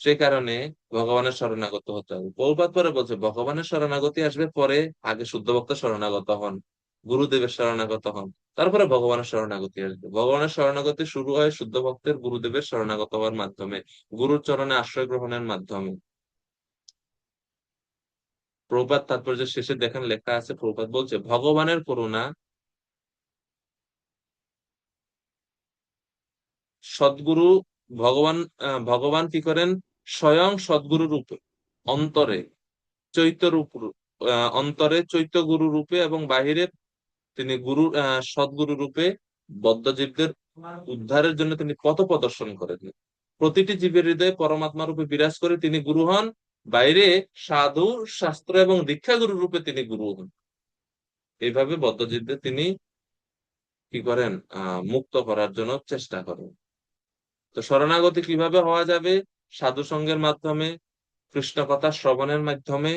সে কারণে ভগবানের শরণাগত হতে হবে। প্রভুপাদ পরে বলছে ভগবানের শরণাগতি আসবে পরে, আগে শুদ্ধ ভক্ত শরণাগত হন, গুরুদেবের শরণাগত হন, তারপরে ভগবানের শরণাগতি আসবে। ভগবানের শরণাগতি শুরু হয় শুদ্ধ ভক্তের গুরুদেবের শরণাগত হওয়ার মাধ্যমে, গুরুর চরণে আশ্রয় গ্রহণের মাধ্যমে। প্রভুপাদ তাৎপর্যের শেষে দেখেন লেখা আছে, প্রভুপাদ বলছে ভগবানের করুণা সদ্গুরু, ভগবান ভগবান কি করেন, স্বয়ং সদ্গুরু রূপে অন্তরে চৈত্য রূপ, অন্তরে চৈত্য গুরু রূপে এবং বাহিরে তিনি গুরু সদ্গুরু রূপে বদ্ধজীবদের উদ্ধারের জন্য তিনি পথ প্রদর্শন করেন। প্রতিটি জীবের হৃদয়ে পরমাত্মা রূপে বিরাজ করে তিনি গুরু হন, বাইরে সাধু শাস্ত্র এবং দীক্ষা গুরু রূপে তিনি গুরু হন। এইভাবে বদ্ধজীবদের তিনি কি করেন, মুক্ত করার জন্য চেষ্টা করেন। তো শরণাগতি কিভাবে হওয়া যাবে? সাধু সঙ্গের মাধ্যমে, কৃষ্ণ কথা শ্রবণের মাধ্যমে,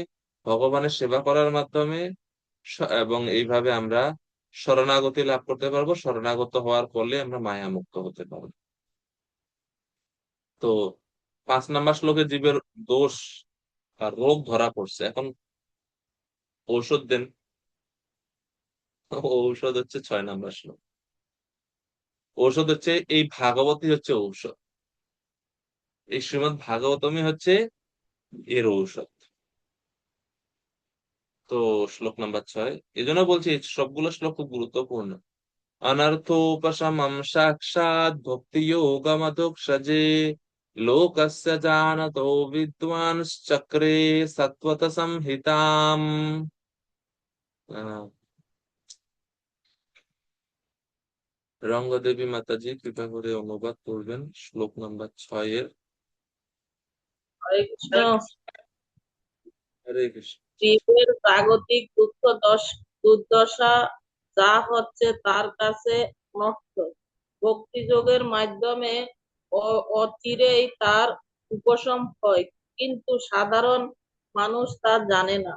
ভগবানের সেবা করার মাধ্যমে, এবং এইভাবে আমরা শরণাগতি লাভ করতে পারবো। শরণাগত হওয়ার ফলে আমরা মায়া মুক্ত হতে পারবো। তো 5 নম্বর শ্লোকে জীবের দোষ আর রোগ ধরা পড়ছে, এখন ঔষধ দেন। ঔষধ হচ্ছে 6 নম্বর শ্লোক। ঔষধ হচ্ছে এই ভাগবতী হচ্ছে ঔষধ, এই শ্রীমৎ ভাগবতমই হচ্ছে এর ঔষধ। তো শ্লোক নাম্বার 6, এই জন্য বলছি এই সবগুলো শ্লোক খুব গুরুত্বপূর্ণ। অনর্থোপশমম সাক্ষাৎ ভক্তি যোগমধুক্ষজে লোকস্য জানতো বিদ্বান চক্রে সত্বত সংহিতাম। আহ, রঙ্গদেবী মাতাজি কৃপা করে অনুবাদ করবেন শ্লোক নাম্বার 6-এর। হরে কৃষ্ণ। হরে কৃষ্ণ। জীবের প্রাগতিক দুঃখ দুর্দশা যা হচ্ছে তার কাছে নষ্ট। ভক্তিযোগের মাধ্যমে অচিরেই তার উপশম হয়, কিন্তু সাধারণ মানুষ তা জানে না,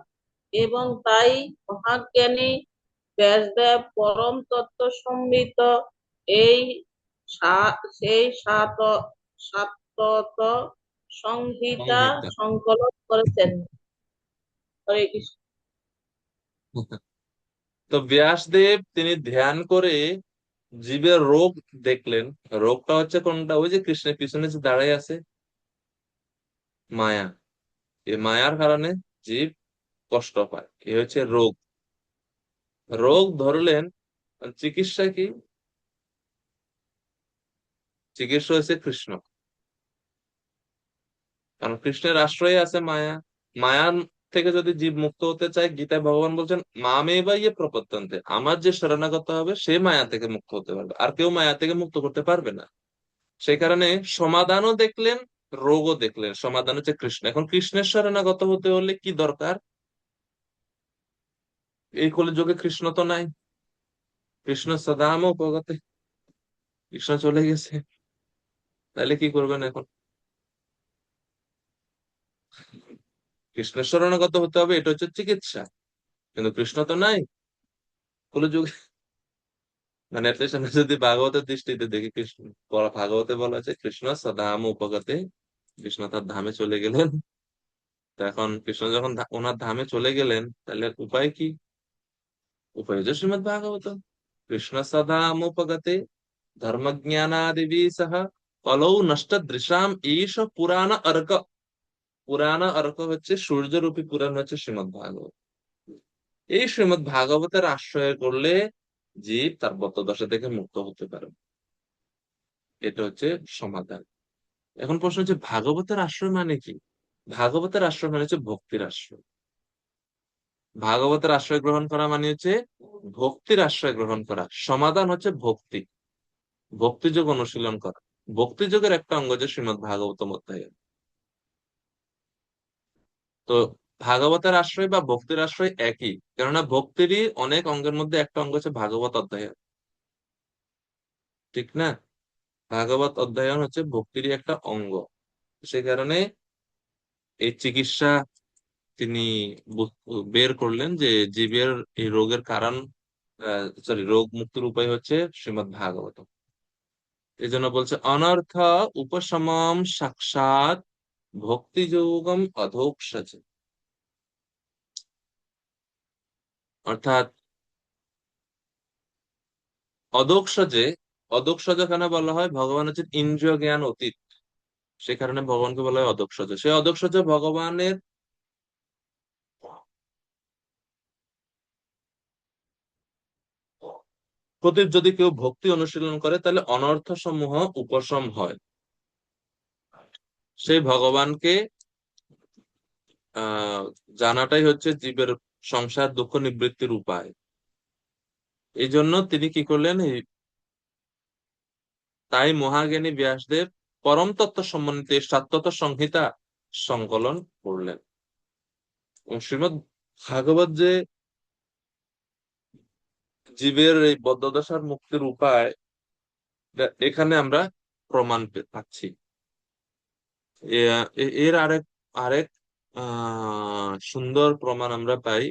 এবং তাই মহাজ্ঞানী ব্যাসদেব পরম তত্ত্ব সম্মিলিত এই সেই সাতত সংহিতা সংহিতা। সংকলন করেছেন। হরে কৃষ্ণ। তো ব্যাসদেব তিনি ধ্যান করে জীবের রোগ দেখলেন। রোগটা হচ্ছে কোনটা? ওই যে কৃষ্ণের পিছনে যে দাঁড়ায় আছে, মায়া। এই মায়ার কারণে জীব কষ্ট পায়, এ হচ্ছে রোগ। রোগ ধরলেন, চিকিৎসা কি? চিকিৎসা হচ্ছে কৃষ্ণ। কারণ কৃষ্ণের আশ্রয়ে আছে মায়া। মায়ার থেকে যদি জীব মুক্ত হতে চায়, গীতায় ভগবান বলছেন মামেবা ইয়ে প্রপত্যন্তে, আমার যে শরণাগত হবে সে মায়া থেকে মুক্ত হতে পারবে, আর কেউ মায়া থেকে মুক্ত করতে পারবে না। সেই কারণে সমাধানও দেখলেন, রোগও দেখলেন। সমাধান হচ্ছে কৃষ্ণ। এখন কৃষ্ণের শরণাগত হতে হলে কি দরকার? এই কলিযুগে কৃষ্ণ তো নাই। কৃষ্ণ সদাম উপগতে, কৃষ্ণ চলে গেছে। তাহলে কি করবেন এখন? কৃষ্ণের শরণাগত হতে হবে, এটা হচ্ছে চিকিৎসা। কিন্তু কৃষ্ণ তো নাই কলিযুগে। মানে at least আমরা যদি ভাগবতের দৃষ্টিতে দেখি, কৃষ্ণ ভাগবতে বলা আছে কৃষ্ণ সদাম উপগতে, কৃষ্ণ তার ধামে চলে গেলেন। তো এখন কৃষ্ণ যখন ওনার ধামে চলে গেলেন, তাহলে উপায় কি? উপায় যে শ্রীমদ ভাগবত। কৃষ্ণ সদামুপগতে ধর্মজ্ঞানাদিবি সহ কলৌ নষ্ট দৃশাম ঈশ পুরাণ অর্ক। পুরাণ অর্ক হচ্ছে সূর্যরূপী পুরাণ, হচ্ছে শ্রীমদ ভাগবত। এই শ্রীমদ ভাগবতের আশ্রয় করলে জীব তার বদ্ধদশা থেকে মুক্ত হতে পারে। এটা হচ্ছে সমাধান। এখন প্রশ্ন হচ্ছে ভাগবতের আশ্রয় মানে কি? ভাগবতের আশ্রয় মানে হচ্ছে ভক্তির আশ্রয়। ভাগবতের আশ্রয় গ্রহণ করা মানে হচ্ছে ভক্তির আশ্রয় গ্রহণ করা। সমাধান হচ্ছে ভক্তি, ভক্তিযোগ অনুশীলন করা। ভক্তিযোগের একটা অঙ্গ যে শ্রীমদ ভাগবতম অধ্যায়। তো ভাগবতের আশ্রয় বা ভক্তির আশ্রয় একই, কেননা ভক্তিরই অনেক অঙ্গের মধ্যে একটা অঙ্গ হচ্ছে ভাগবত অধ্যায়, ঠিক না? ভাগবত অধ্যয়ন হচ্ছে ভক্তিরই একটা অঙ্গ। সে কারণে এই চিকিৎসা তিনি বের করলেন যে জীবের এই রোগের কারণ, রোগ মুক্তির উপায় হচ্ছে শ্রীমদ ভাগবত। এই জন্য বলছে অনর্থ উপশমম সাক্ষাৎ ভক্তি যোগম অধোক্ষজ। অর্থাৎ অধোক্ষজে, অধোক্ষজ কেন বলা হয়? ভগবান হচ্ছেন ইন্দ্রিয় জ্ঞান অতীত, সে কারণে ভগবানকে বলা হয় অধোক্ষজ। সেই অধোক্ষজ ভগবানের প্রতি যদি কেউ ভক্তি অনুশীলন করে, তাহলে অনর্থ সমূহ উপশম হয়। সেই ভগবানকে জানাটাই হচ্ছে জীবের সংসার দুঃখ নিবৃত্তির উপায়। এই জন্য তিনি কি করলেন? তাই মহাজ্ঞানী ব্যাসদেব পরম তত্ত্ব সম্বন্ধিত এই সাতত সংহিতা সংকলন করলেন। এবং শ্রীমদ ভাগবত যে জীবের এই বদ্ধদশার মুক্তির উপায়, এখানে আমরা প্রমাণ পাচ্ছি। এর আরেক আরেক সুন্দর প্রমাণ আমরা পাই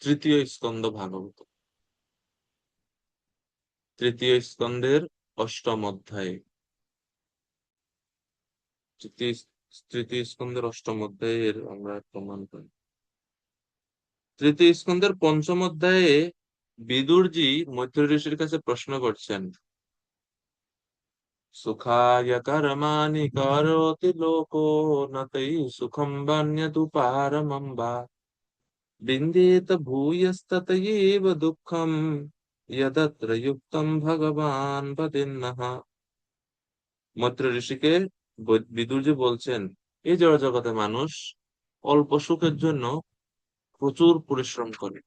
তৃতীয় স্কন্দ ভাগবত, তৃতীয় স্কন্দের অষ্টম অধ্যায়ে। তৃতীয় তৃতীয় স্কন্দের অষ্টম অধ্যায়ে এর আমরা প্রমাণ পাই। তৃতীয় স্কন্দের পঞ্চম অধ্যায়ে বিদুরজি মৈত্র ঋষির কাছে প্রশ্ন করছেন, সুখায় কর্মাণি করোতি লোকো নতৈ সুখম বান্যতু পারমম বা বিন্দেত ভূয়স্ততয়েব দুঃখম যদত্র যুক্তম ভগবান বদেন্নঃ। মৈত্র ঋষিকে বিদুরজি বলছেন, এই জড় জগতে মানুষ অল্প সুখের জন্য প্রচুর পরিশ্রম করে,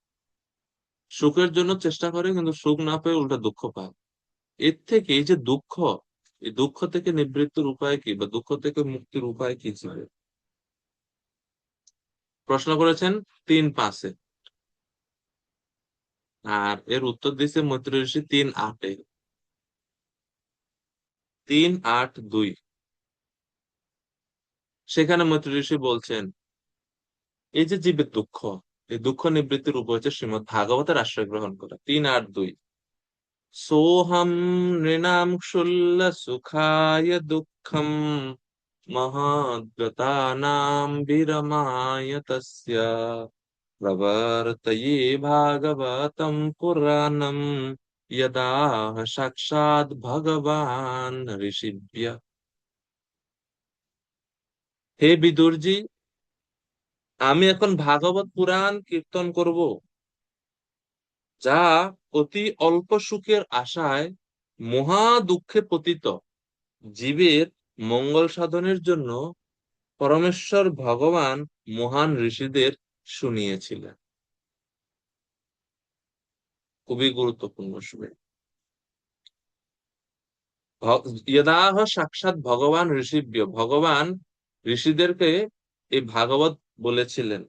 সুখের জন্য চেষ্টা করে, কিন্তু সুখ না পেয়ে উল্টা দুঃখ পায়। এর থেকে এই যে দুঃখ, এই দুঃখ থেকে নিবৃত্তির উপায় কি, বা দুঃখ থেকে মুক্তির উপায় কি ছিল? প্রশ্ন করেছেন 3-5-এ। আর এর উত্তর দিচ্ছে মৈত্রী ঋষি 3:8-এ। 3:8-2। সেখানে মৈত্রী ঋষি বলছেন এই যে জীবের দুঃখ, এই দুঃখ নিবৃত্তির উপায় হচ্ছে শ্রীমদ্ ভাগবতের আশ্রয় গ্রহণ করা। 3:8-2। সোহম নৃণাম ক্ষুল্ল সুখায় দুঃখম মহাদ্গতানাম বিরমায় তস্য প্রবর্তয়ে ভাগবতম পুরাণম यदा সাক্ষাৎ ভগবান ঋষিভ্য। হে বিদুরজি, আমি এখন ভাগবত পুরাণ কীর্তন করব, যা অতি অল্প সুখের আশায় মহা দুঃখে পতিত জীবের মঙ্গল সাধনের জন্য পরমেশ্বর ভগবান মহান ঋষিদের শুনিয়েছিলেন। খুবই গুরুত্বপূর্ণ শুনে। ইয়দাহ সাক্ষাৎ ভগবান ঋষিভ্য, ভগবান ঋষিদেরকে এই ভাগবত বলেছিলেন,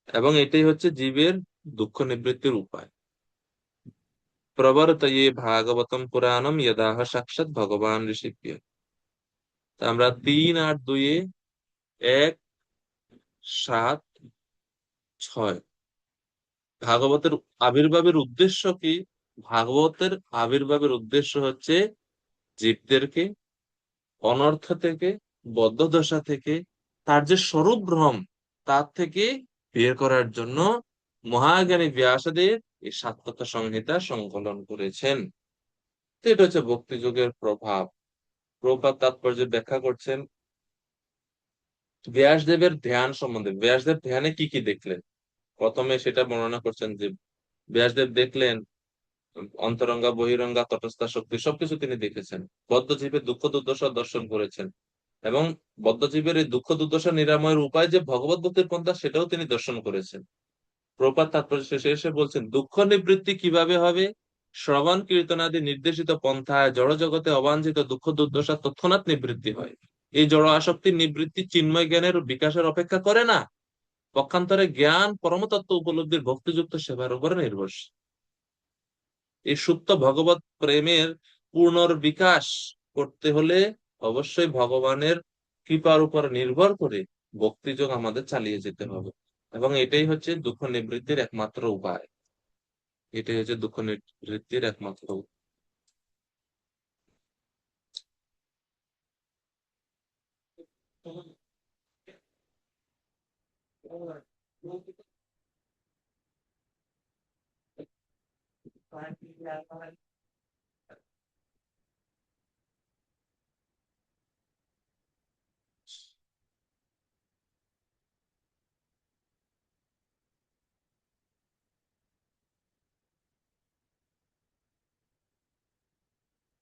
এবং এটাই হচ্ছে জীবের দুঃখ নিবৃত্তির উপায়। প্রবর্তয়ে ভাগবতম পুরাণম ইয়দাহ সাক্ষাৎ ভগবান ঋষিভ্য। আমরা 3:8-2-এ 1:7-6 ভাগবতের আবির্ভাবের উদ্দেশ্য কি? ভাগবতের আবির্ভাবের উদ্দেশ্য হচ্ছে জীবদেরকে অনর্থ থেকে, বদ্ধ দশা থেকে, তার যে স্বরূপ ভ্রম তার থেকে বের করার জন্য মহাজ্ঞানী ব্যাসদেব এই সাত্তক সংহিতা সংকলন করেছেন। তো এটা হচ্ছে ভক্তি যুগের প্রভাব। প্রভুপাদ তাৎপর্য ব্যাখ্যা করছেন ব্যাসদেবের ধ্যান সম্বন্ধে। ব্যাসদেব ধ্যানে কি কি দেখলেন, প্রথমে সেটা বর্ণনা করছেন যে ব্যাসদেব দেখলেন অন্তরঙ্গা বহিরঙ্গা তটস্থা শক্তি সবকিছু তিনি দেখেছেন। বদ্ধজীবের দুঃখ দুর্দশা দর্শন করেছেন, এবং বদ্ধজীবের এই দুঃখ দুর্দশা নিরাময়ের উপায় যে ভগবত ভক্তির পন্থা সেটাও তিনি দর্শন করেছেন। প্রপাত তাৎপর্য শেষে এসে বলছেন দুঃখ নিবৃত্তি কিভাবে হবে? শ্রবণ কীর্তনাদি নির্দেশিত পন্থায় জড় জগতে অবাঞ্ছিত দুঃখ দুর্দশা তৎক্ষণাৎ নিবৃত্তি হয়। এই জড় আসক্তির নিবৃত্তি চিন্ময় জ্ঞানের বিকাশের অপেক্ষা করে না, পক্ষান্তরে জ্ঞান পরমতত্ত্ব উপলব্ধির ভক্তিযুক্ত সেবার উপরে নির্ভরশীল। এই সুপ্ত ভগবত প্রেমের পুনর্বিকাশ করতে হলে অবশ্যই ভগবানের কৃপার উপর নির্ভর করে ভক্তিযোগ আমাদের চালিয়ে যেতে হবে, এবং এটাই হচ্ছে দুঃখ নিবৃত্তির একমাত্র উপায়। এটাই হচ্ছে দুঃখ নিবৃত্তির একমাত্র উপায়।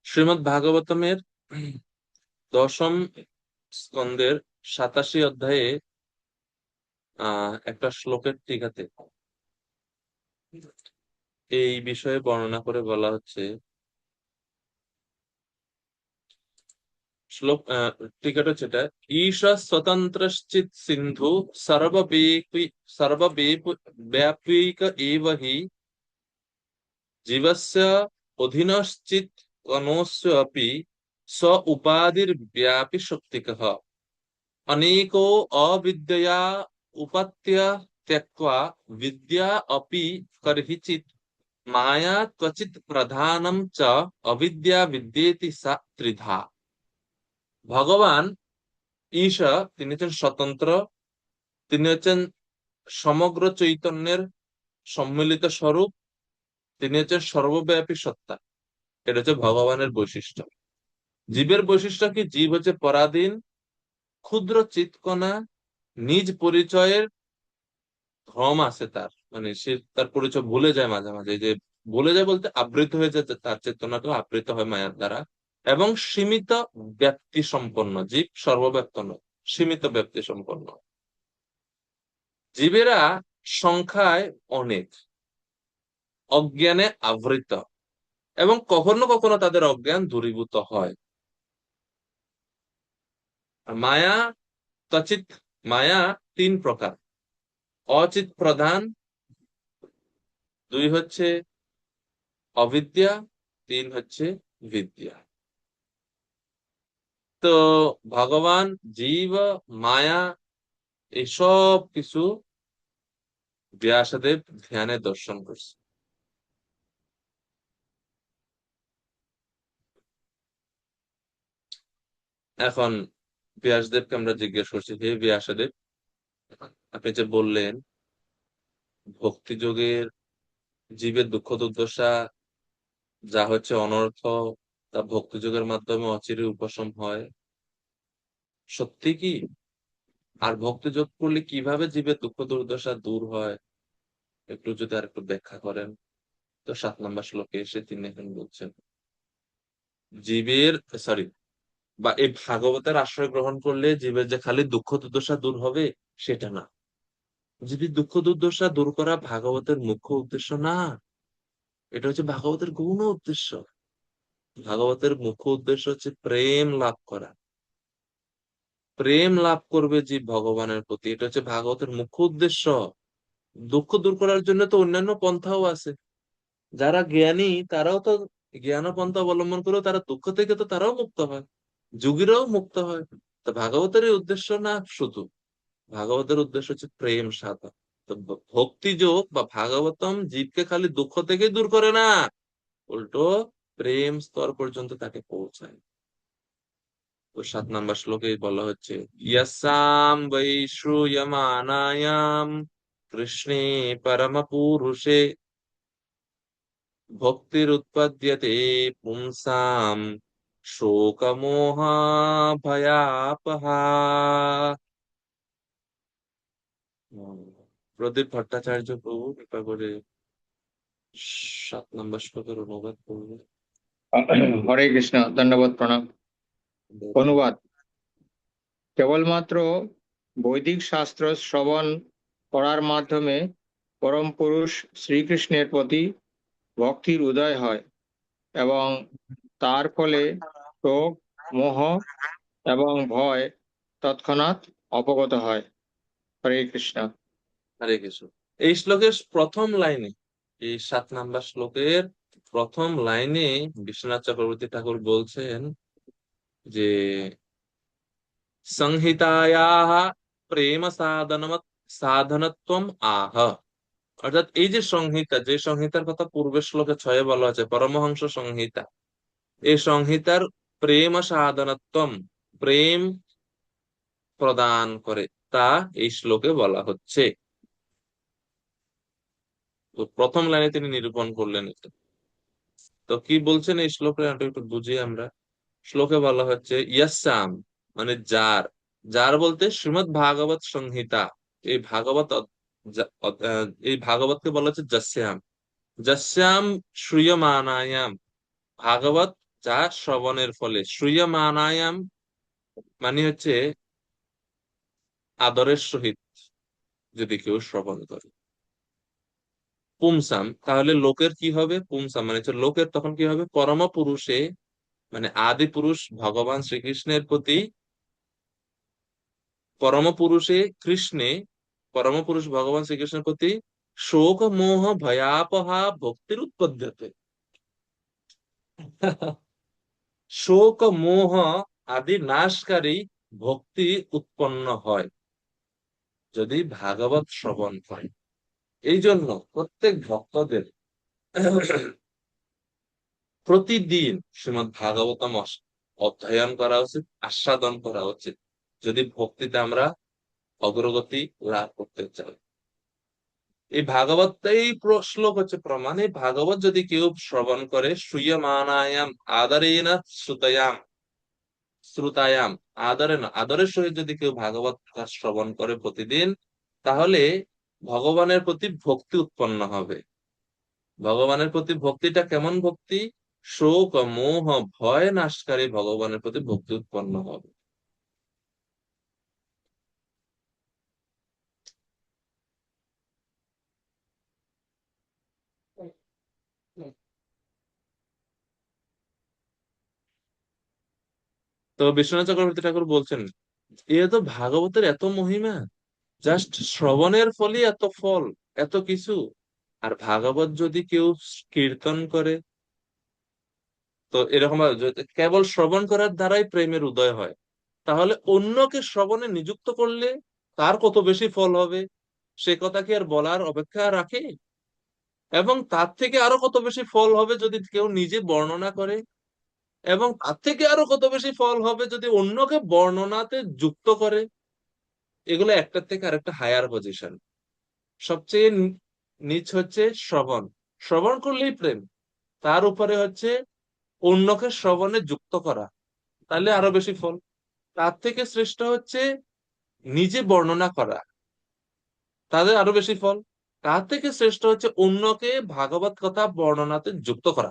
শ্রীমদ্ ভাগবতমের 10ম স্কন্ধের 87 অধ্যায়ে একটা শ্লোকের টিকাতে এই বিষয়ে বর্ণনা করে বলা হচ্ছে। শ্লোক টিকাটা যেটা, ঈশ স্বতন্ত্রশ্চিৎ সিন্ধু সর্বব্যাপিক এব হি জীবস্য অধীনশ্চিৎ কণোস্যপি স উপাধির ব্যাপী শক্তিকঃ অনেকো অবিদ্যয়া উপাত্য ত্যক্ত্বা বিদ্যা অপি কর্হিচিৎ মায়া ক্বচিৎ প্রধানম চ অবিদ্যা বিদ্যেতি সা ত্রিধা। ভগবান ঈশা, তিনি হচ্ছেন স্বতন্ত্র, তিনি হচ্ছেন সমগ্র চৈতন্যের সম্মিলিত স্বরূপ, তিনি হচ্ছেন সর্বব্যাপী সত্তা। এটা হচ্ছে ভগবানের বৈশিষ্ট্য। জীবের বৈশিষ্ট্য কি? জীব হচ্ছে পরাধীন, ক্ষুদ্র চিৎকণা, নিজ পরিচয়ের ভ্রম আছে তার, মানে সে তার পরিচয় ভুলে যায় মাঝে মাঝে। এই যে ভুলে যায় বলতে আবৃত হয়ে যায়, তার চেতনাটাও আবৃত হয় মায়ার দ্বারা। এবং সীমিত ব্যাপ্তি সম্পন্ন জীব, সর্বব্যাপ্ত নয়, সীমিত ব্যাপ্তি সম্পন্ন। জীবেরা সংখ্যায় অনেক, অজ্ঞানে আবৃত, এবং কখনো কখনো তাদের অজ্ঞান দূরীভূত হয়। মায়া তচিত, মায়া 3 প্রকার। অচিত প্রধান, 2 হচ্ছে অবিদ্যা, 3 হচ্ছে বিদ্যা। তো ভগবান, জীব, মায়া এসব কিছু ব্যাসদেব ধ্যানে দর্শন করছে। এখন ব্যাসদেবকে আমরা জিজ্ঞেস করছি, হে ব্যাসদেব, আপনি যে বললেন ভক্তি যোগের জীবের দুঃখ দুর্দশা যা হচ্ছে অনর্থ, তা ভক্তি যোগের মাধ্যমে অচিরে উপশম হয়, সত্যি কি? আর ভক্তি যোগ করলে কিভাবে জীবের দুঃখ দুর্দশা দূর হয়, একটু যদি আর একটু ব্যাখ্যা করেন। তো 7 নম্বর শ্লোকে এসে তিনি এখন বলছেন জীবের, সরি, বা এই ভাগবতের আশ্রয় গ্রহণ করলে জীবের যে খালি দুঃখ দুর্দশা দূর হবে সেটা না। জীবের দুঃখ দুর্দশা দূর করা ভাগবতের মুখ্য উদ্দেশ্য না, এটা হচ্ছে ভাগবতের গৌণ উদ্দেশ্য। ভাগবতের মুখ্য উদ্দেশ্য হচ্ছে প্রেম লাভ করা। প্রেম লাভ করবে জীব ভগবানের প্রতি, এটা হচ্ছে ভাগবতের মুখ্য উদ্দেশ্য। দুঃখ দূর করার জন্য তো অন্যান্য পন্থাও আছে। যারা জ্ঞানী তারাও তো জ্ঞান পন্থা অবলম্বন করেও তারা দুঃখ থেকে তো তারাও মুক্ত হয়, যোগীরাও মুক্ত হয়। তো ভাগবতের এই উদ্দেশ্য না শুধু, ভাগবতের উদ্দেশ্য হচ্ছে প্রেম সাধন। তো ভক্তি যোগ বা ভাগবতম জীবকে খালি দুঃখ থেকে দূর করে না, উল্টো প্রেম স্তর পর্যন্ত তাকে পৌঁছায়। তো 7 নম্বর শ্লোকে বলা হচ্ছে ইয়াসাম বৈ শ্রূয়মানায়াম কৃষ্ণে পরম পুরুষে ভক্তির উৎপদ্যতে পুংসাম শোকমোহা ভয়াপহা। প্রদীপ ভট্টাচার্য প্রভু কৃপা করে 7 নম্বর শ্লোকের অনুবাদ করবে। হরে কৃষ্ণ, দণ্ডবোধ প্রণাম। অনুবাদ: কেবলমাত্র বৈদিক শাস্ত্র শ্রবণ করার মাধ্যমে পরম পুরুষ শ্রীকৃষ্ণের প্রতি ভক্তির উদয় হয় এবং তার ফলে শোক, মোহ এবং ভয় তৎক্ষণাৎ অপগত হয়। হরে কৃষ্ণ। হরে কৃষ্ণ। এই শ্লোকের প্রথম লাইনে, এই 7 নম্বর শ্লোকের প্রথম লাইনে বিশ্বনাথ চক্রবর্তী ঠাকুর বলছেন যে সংহিতায়াহ প্রেম সাধনত্বম আহ। অর্থাৎ এই যে সংহিতা, যে সংহিতার কথা পূর্বের শ্লোকে 6 বলা হয়েছে, পরমহংস সংহিতা, এই সংহিতার প্রেম সাধনত্বম, প্রেম প্রদান করে, তা এই শ্লোকে বলা হচ্ছে। তো প্রথম লাইনে তিনি নিরূপণ করলেন এটা। তো কি বলছেন এই শ্লোকে একটু বুঝি আমরা। শ্লোকে বলা হচ্ছে ইয়াসাম, মানে যার, যার বলতে শ্রীমৎ ভাগবত সংহিতা, এই ভাগবত এই ভাগবতকে বলা হচ্ছে যস্যাম, যস্যাম শ্রূয়মানায়াম, ভাগবত যা শ্রবণের ফলে, শ্রূয়মানায়াম মানে হচ্ছে আদরের সহিত যদি কেউ শ্রবণ করে। পুমসাম, তাহলে লোকের কি হবে? পুমসাম মানে হচ্ছে লোকের তখন কি হবে? পরম পুরুষে, মানে আদি পুরুষ ভগবান শ্রীকৃষ্ণের প্রতি, পরম পুরুষে কৃষ্ণে, পরম পুরুষ ভগবান শ্রীকৃষ্ণের প্রতি শোক মোহ ভয়াপহা ভক্তির উৎপদ্যতে। শোক মোহ আদি নাশকারী ভক্তি উৎপন্ন হয় যদি ভাগবত শ্রবণ করে। এই জন্য প্রত্যেক ভক্তদের প্রতিদিন শ্রীমৎ ভাগবতম অধ্যয়ন করা উচিত, আস্বাদন করা উচিত, যদি ভক্তিতে আমরা অগ্রগতি লাভ করতে চাই। এই ভাগবতটাই শ্লোক হচ্ছে প্রমাণ। এই ভাগবত যদি কেউ শ্রবণ করে, শ্রূয়মানায়াম আদরেণ শ্রুতায়াম, শ্রুতায়াম আদরে না, আদরের সহিত যদি কেউ ভাগবত শ্রবণ করে প্রতিদিন, তাহলে ভগবানের প্রতি ভক্তি উৎপন্ন হবে। ভগবানের প্রতি ভক্তিটা কেমন ভক্তি? শোক মোহ ভয় নাশকারী ভগবানের প্রতি ভক্তি উৎপন্ন হবে। তো বিশ্বনাথ চক্রবর্তী ঠাকুর বলছেন এ তো ভাগবতের এত মহিমা, জাস্ট শ্রবণের ফলই এত ফল, এত কিছু। আর ভাগবত যদি কেউ কীর্তন করে, তো এরকম ভাবে কেবল শ্রবণ করার দ্বারাই প্রেমের উদয় হয়, তাহলে অন্যকে শ্রবণে নিযুক্ত করলে তার কত বেশি ফল হবে সে কথা কি আর বলার অপেক্ষা রাখে? এবং তার থেকে আরো কত বেশি ফল হবে যদি কেউ নিজে বর্ণনা করে, এবং তার থেকে আরো কত বেশি ফল হবে যদি অন্যকে বর্ণনাতে যুক্ত করে। এগুলো একটার থেকে আরেকটা হায়ার পজিশন। সবচেয়ে নিচ হচ্ছে শ্রবণ। শ্রবণ করলেই প্রেম। তার উপরে হচ্ছে অন্যকে শ্রবণে যুক্ত করা, তাহলে আরো বেশি ফল। তার থেকে শ্রেষ্ঠ হচ্ছে নিজে বর্ণনা করা, তাদের আরো বেশি ফল। তার থেকে শ্রেষ্ঠ হচ্ছে অন্যকে ভাগবত কথা বর্ণনাতে যুক্ত করা,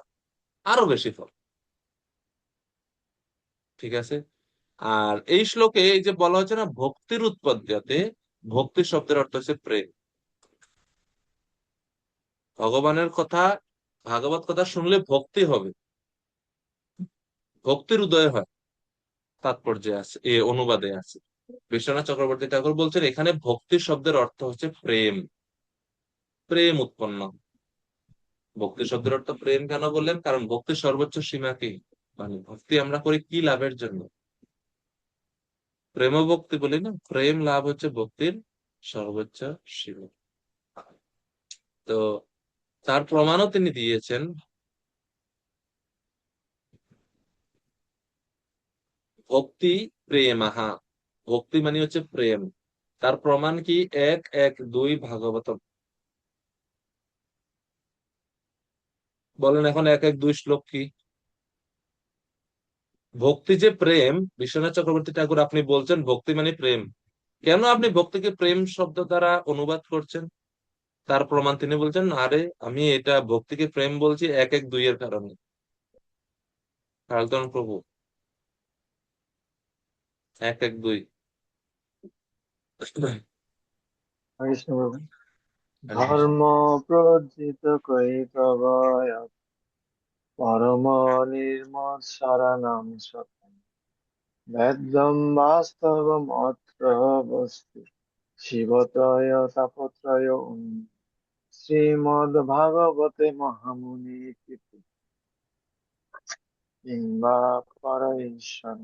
আরো বেশি ফল। ঠিক আছে। আর এই শ্লোকে এই যে বলা হচ্ছে না ভক্তির উৎপত্তিতে, ভক্তি শব্দের অর্থ হচ্ছে প্রেম। ভগবানের কথা, ভাগবত কথা শুনলে ভক্তি হবে, ভক্তির উদয় হয়, তাৎপর্যে আছে, এ অনুবাদে আছে। বিশ্বনাথ চক্রবর্তী ঠাকুর বলছেন এখানে ভক্তি শব্দের অর্থ হচ্ছে প্রেম, প্রেম উৎপন্ন। ভক্তি শব্দের অর্থ প্রেম কেন বললেন? কারণ ভক্তির সর্বোচ্চ সীমা কি, মানে ভক্তি আমরা করি কি লাভের জন্য? প্রেম ভক্তি বলি না, প্রেম লাভ হচ্ছে ভক্তির সর্বোচ্চ সীমা। তো তার প্রমাণও তিনি দিয়েছেন। ভক্তি প্রেম, আহা, ভক্তি মানে হচ্ছে প্রেম। তার প্রমাণ কি? 1:1:2 ভাগবতম। বলেন এখন 1:1:2 শ্লোক কি? ভক্তি যে প্রেম, বিশ্বনাথ চক্রবর্তী ঠাকুর আপনি বলছেন ভক্তি মানে প্রেম, কেন আপনি ভক্তিকে প্রেম শব্দ দ্বারা অনুবাদ করছেন? তার প্রমাণ তিনি বলছেন, আরে আমি এটা ভক্তিকে প্রেম বলছি 1:1:2 এর কারণে। কালতন প্রভু 1:1:2। কৃষ্ণ প্রভু। ধর্ম প্রজ্জিত কৈতবয় পরম নির্মৎসরাণাম সত্যম বেদ্যম বাস্তবম অত্র বস্তু শিবত্রয় তাপত্রয় শ্রীমদ্ ভাগবতে মহামুনি কিংবা পরঈশ্বর।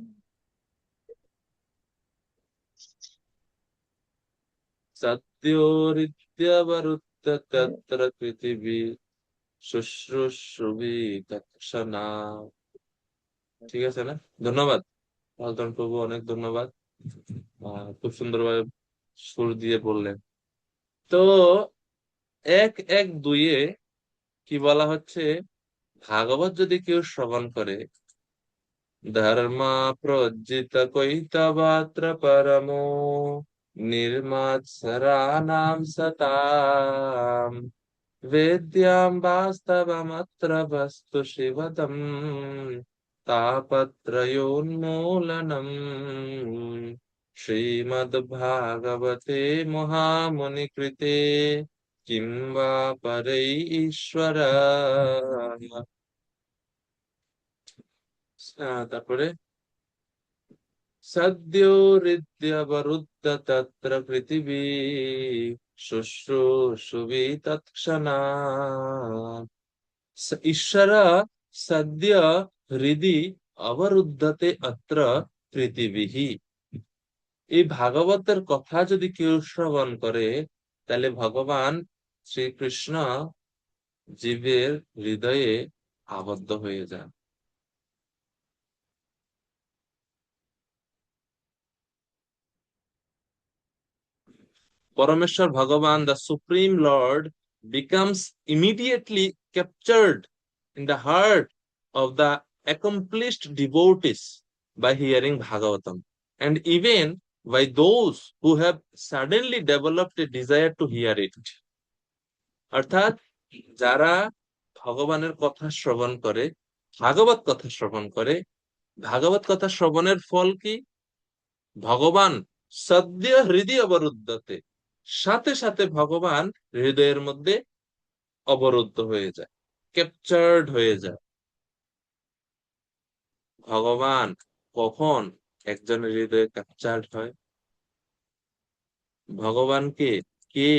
সত্যোরিত্যবরুদ্ধ তত্র পৃথিবী শুশ্রূষুবি তৎক্ষণা। ঠিক আছে না? ধন্যবাদ কালতন প্রভু, অনেক ধন্যবাদ। খুব সুন্দরভাবে সুর দিয়ে বললেন। তো 1:1:2 কি বলা হচ্ছে? ভাগবত যদি কেউ শ্রবণ করে, ধর্মা প্রজ্জিত কৈতবাত্র পরমো নির্মাৎসরাণাম সতাম वेद्यां वास्तवमत्र वस्तु शिवदम् तापत्रयोन्मूलनम् श्रीमद्भागवते महामुनिकृते किं वा परैश्वर। তারপরে সদ্যো হৃদ্যবরুদ্ধ তত্র পৃথিবী শুশ্রূষুবি তৎক্ষণাৎ। ঈশ্বর সদ্য হৃদি অবরুদ্ধতে অত্র পৃথিবীঃ। এই ভাগবতের কথা যদি কেউ শ্রবণ করে, তাহলে ভগবান শ্রীকৃষ্ণ জীবের হৃদয়ে আবদ্ধ হয়ে যান। Parameshwar Bhagavan, the Supreme Lord, becomes immediately captured in the heart of the accomplished devotees by hearing Bhagavatam, and even by those who have suddenly developed a desire to hear it. অর্থাৎ যারা ভগবানের কথা শ্রবণ করে, ভাগবত কথা শ্রবণ করে, ভাগবত কথা শ্রবণের ফল কি? ভগবান সদ্য হৃদয় অবরুদ্ধতে, সাথে সাথে ভগবান হৃদয়ের মধ্যে অবরুদ্ধ হয়ে যায়, ক্যাপচার্ড হয়ে যায়। ভগবান কখন একজনের হৃদয়ে ক্যাপচার্ড হয়? ভগবানকে কে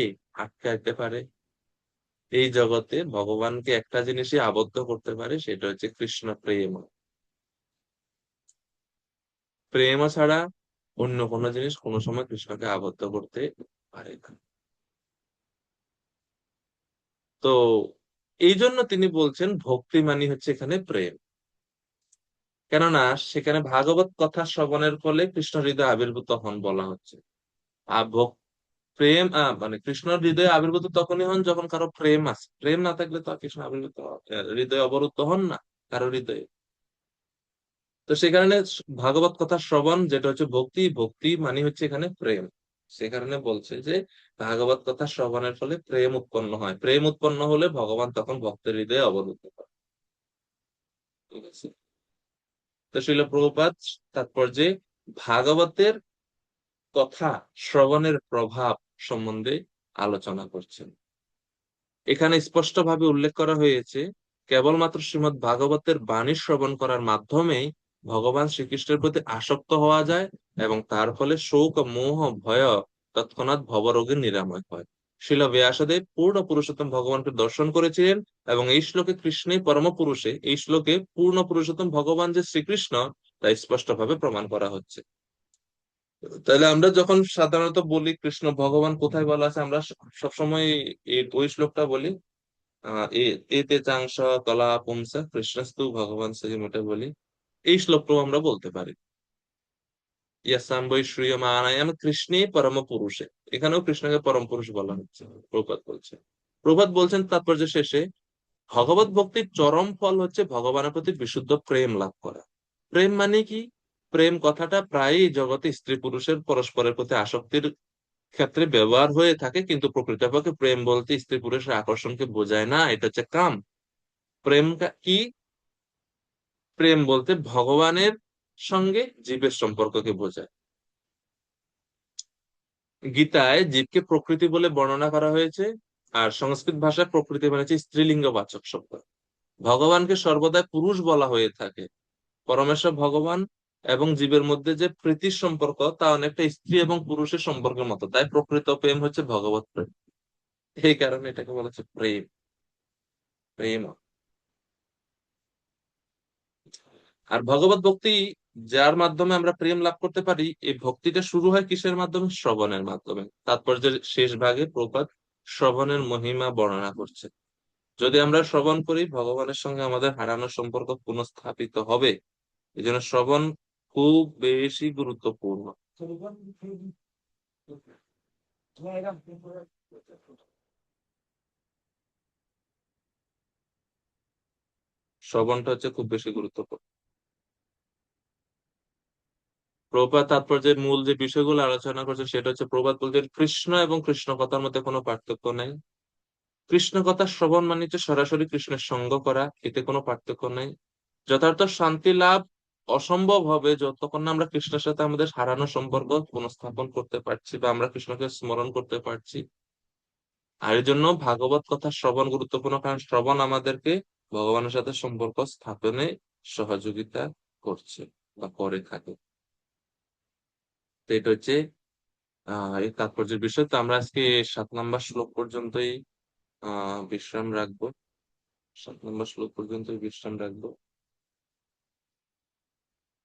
আটকাইতে পারে? এই জগতে ভগবানকে একটা জিনিসই আবদ্ধ করতে পারে, সেটা হচ্ছে কৃষ্ণ প্রেম। প্রেম ছাড়া অন্য কোনো জিনিস কোনো সময় কৃষ্ণকে আবদ্ধ করতে পারে না। তো এই জন্য তিনি বলছেন ভক্তি মানে হচ্ছে এখানে প্রেম। কেননা সেখানে ভাগবত কথা শ্রবণের ফলে কৃষ্ণ হৃদয় আবির্ভূত হন বলা হচ্ছে। আর প্রেম মানে কৃষ্ণর হৃদয়ে আবির্ভূত তখনই হন যখন কারো প্রেম আছে। প্রেম না থাকলে তো আর কৃষ্ণ আবির্ভূত হৃদয়ে অবরুদ্ধ হন না কারো হৃদয়ে। তো সেই কারণে ভাগবত কথা শ্রবণ যেটা হচ্ছে ভক্তি, ভক্তি মানে হচ্ছে এখানে প্রেম। সে কারণে বলছে যে ভাগবত কথা শ্রবণের ফলে প্রেম উৎপন্ন হয়, প্রেম উৎপন্ন হলে ভগবান তখন ভক্তের হৃদয়ে অবরুদ্ধ হয়। ঠিক আছে। তো শিল প্রভুপাদ তাৎপর্যে ভাগবতের কথা শ্রবণের প্রভাব সম্বন্ধে আলোচনা করছেন। এখানে স্পষ্টভাবে উল্লেখ করা হয়েছে কেবলমাত্র শ্রীমদ্ ভাগবতের বাণী শ্রবণ করার মাধ্যমেই ভগবান শ্রীকৃষ্ণের প্রতি আসক্ত হওয়া যায় এবং তার ফলে শোক মোহ ভয় তৎক্ষণাৎ ভবরোগের নিরাময় হয়। শিল ব্যাসদেব পূর্ণ পুরুষোত্তম ভগবানকে দর্শন করেছিলেন এবং এই শ্লোকে কৃষ্ণই পরম পুরুষে, এই শ্লোকে পূর্ণ পুরুষোত্তম ভগবান যে শ্রীকৃষ্ণ তা স্পষ্টভাবে প্রমাণ করা হচ্ছে। তাহলে আমরা যখন সাধারণত বলি কৃষ্ণ ভগবান কোথায় বলা আছে, আমরা সবসময় ওই শ্লোকটা বলি, এতে চাংশ কলা পুংসা কৃষ্ণস্তু ভগবান শ্রীমঠে বলি। এই শ্লোকটাও আমরা বলতে পারি, ইয়াসাম বৈ শ্রীয়মানায়াম কৃষ্ণে পরম পুরুষে। এখানেও কৃষ্ণকে পরম পুরুষ বলা হচ্ছে, প্রভুপাদ বলছে। প্রভুপাদ বলছেন তাৎপর্য শেষে ভগবত ভক্তির চরম ফল হচ্ছে ভগবানের প্রতি বিশুদ্ধ প্রেম লাভ করা। প্রেম মানে কি? প্রেম কথাটা প্রায়ই জগতে স্ত্রী পুরুষের পরস্পরের প্রতি আসক্তির ক্ষেত্রে ব্যবহার হয়ে থাকে, কিন্তু প্রকৃতপক্ষে প্রেম বলতে স্ত্রী পুরুষের আকর্ষণকে বোঝায় না, এটা হচ্ছে কাম। প্রেম কি? প্রেম বলতে ভগবানের সঙ্গে জীবের সম্পর্ককে বোঝায়। গীতায় জীবকে প্রকৃতি বলে বর্ণনা করা হয়েছে, আর সংস্কৃত ভাষায় প্রকৃতি মানে হচ্ছে স্ত্রীলিঙ্গ বাচক শব্দ। ভগবানকে সর্বদাই পুরুষ বলা হয়ে থাকে। পরমেশ্বর ভগবান এবং জীবের মধ্যে যে প্রীতির সম্পর্ক তা অনেকটা স্ত্রী এবং পুরুষের সম্পর্কের মতো, তাই প্রকৃত প্রেম হচ্ছে ভগবত প্রেম। এই কারণে এটাকে বলা হচ্ছে প্রেম। প্রেম। আর ভগবত ভক্তি যার মাধ্যমে আমরা প্রেম লাভ করতে পারি, এই ভক্তিটা শুরু হয় কিসের মাধ্যমে? শ্রবণের মাধ্যমে। তাৎপর্যের শেষ ভাগে প্রপাত শ্রবণের মহিমা বর্ণনা করছে। যদি আমরা শ্রবণ করি ভগবানের সঙ্গে আমাদের হারানো সম্পর্ক পুনঃস্থাপিত হবে। এই জন্য শ্রবণ খুব বেশি গুরুত্বপূর্ণ। শ্রবণটা হচ্ছে খুব বেশি গুরুত্বপূর্ণ। প্রভুপাদ তাৎপর্যের মূল যে বিষয়গুলো আলোচনা করছে সেটা হচ্ছে প্রভুপাদ বলছেন কৃষ্ণ এবং কৃষ্ণ কথার মধ্যে কোনো পার্থক্য নেই। কৃষ্ণ কথা শ্রবণ মানে হচ্ছে সরাসরি কৃষ্ণের সঙ্গ করা, এতে কোনো পার্থক্য নেই। যথার্থ শান্তি লাভ অসম্ভব হবে যতক্ষণ না আমরা কৃষ্ণের সাথে আমাদের হারানো সম্পর্ক পুনঃস্থাপন করতে পারছি বা আমরা কৃষ্ণকে স্মরণ করতে পারছি। আর এই জন্য ভাগবত কথা শ্রবণ গুরুত্বপূর্ণ, কারণ শ্রবণ আমাদেরকে ভগবানের সাথে সম্পর্ক স্থাপনে সহযোগিতা করছে বা করে থাকে। তো এটা হচ্ছে এই তাৎপর্যের বিষয়। তো আমরা আজকে 7 নম্বর শ্লোক পর্যন্তই বিশ্রাম রাখবো। 7 নম্বর শ্লোক পর্যন্তই বিশ্রাম রাখবো।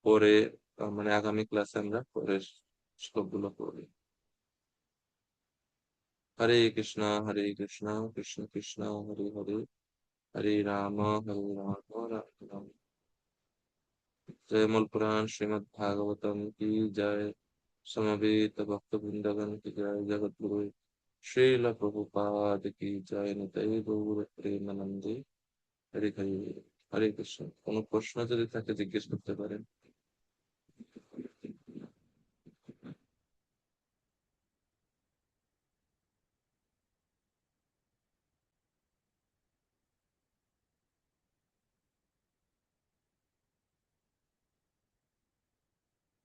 পরে মানে আগামী ক্লাসে আমরা পরের শ্লোকগুলো পড়বো। হরে কৃষ্ণ কৃষ্ণ কৃষ্ণ হরে হরে, হরে রাম রাম রাম। जय मूल पुराण श्रीमद् भागवतम की जय। समवेत भक्त वृंदगण की जय। जगत गुरु श्रील प्रभुपाद की जय। निताई गौर प्रेमानंदे। हरे हरे। हरे কৃষ্ণ। কোনো প্রশ্ন যদি থাকে জিজ্ঞেস করতে পারেন।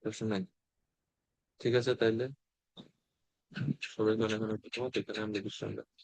প্রশ্ন নাই? ঠিক আছে তাইলে সবাইকে অনেক অনেক ধন্যবাদ। এখানে আমরা বিশ্রাম রাখছি।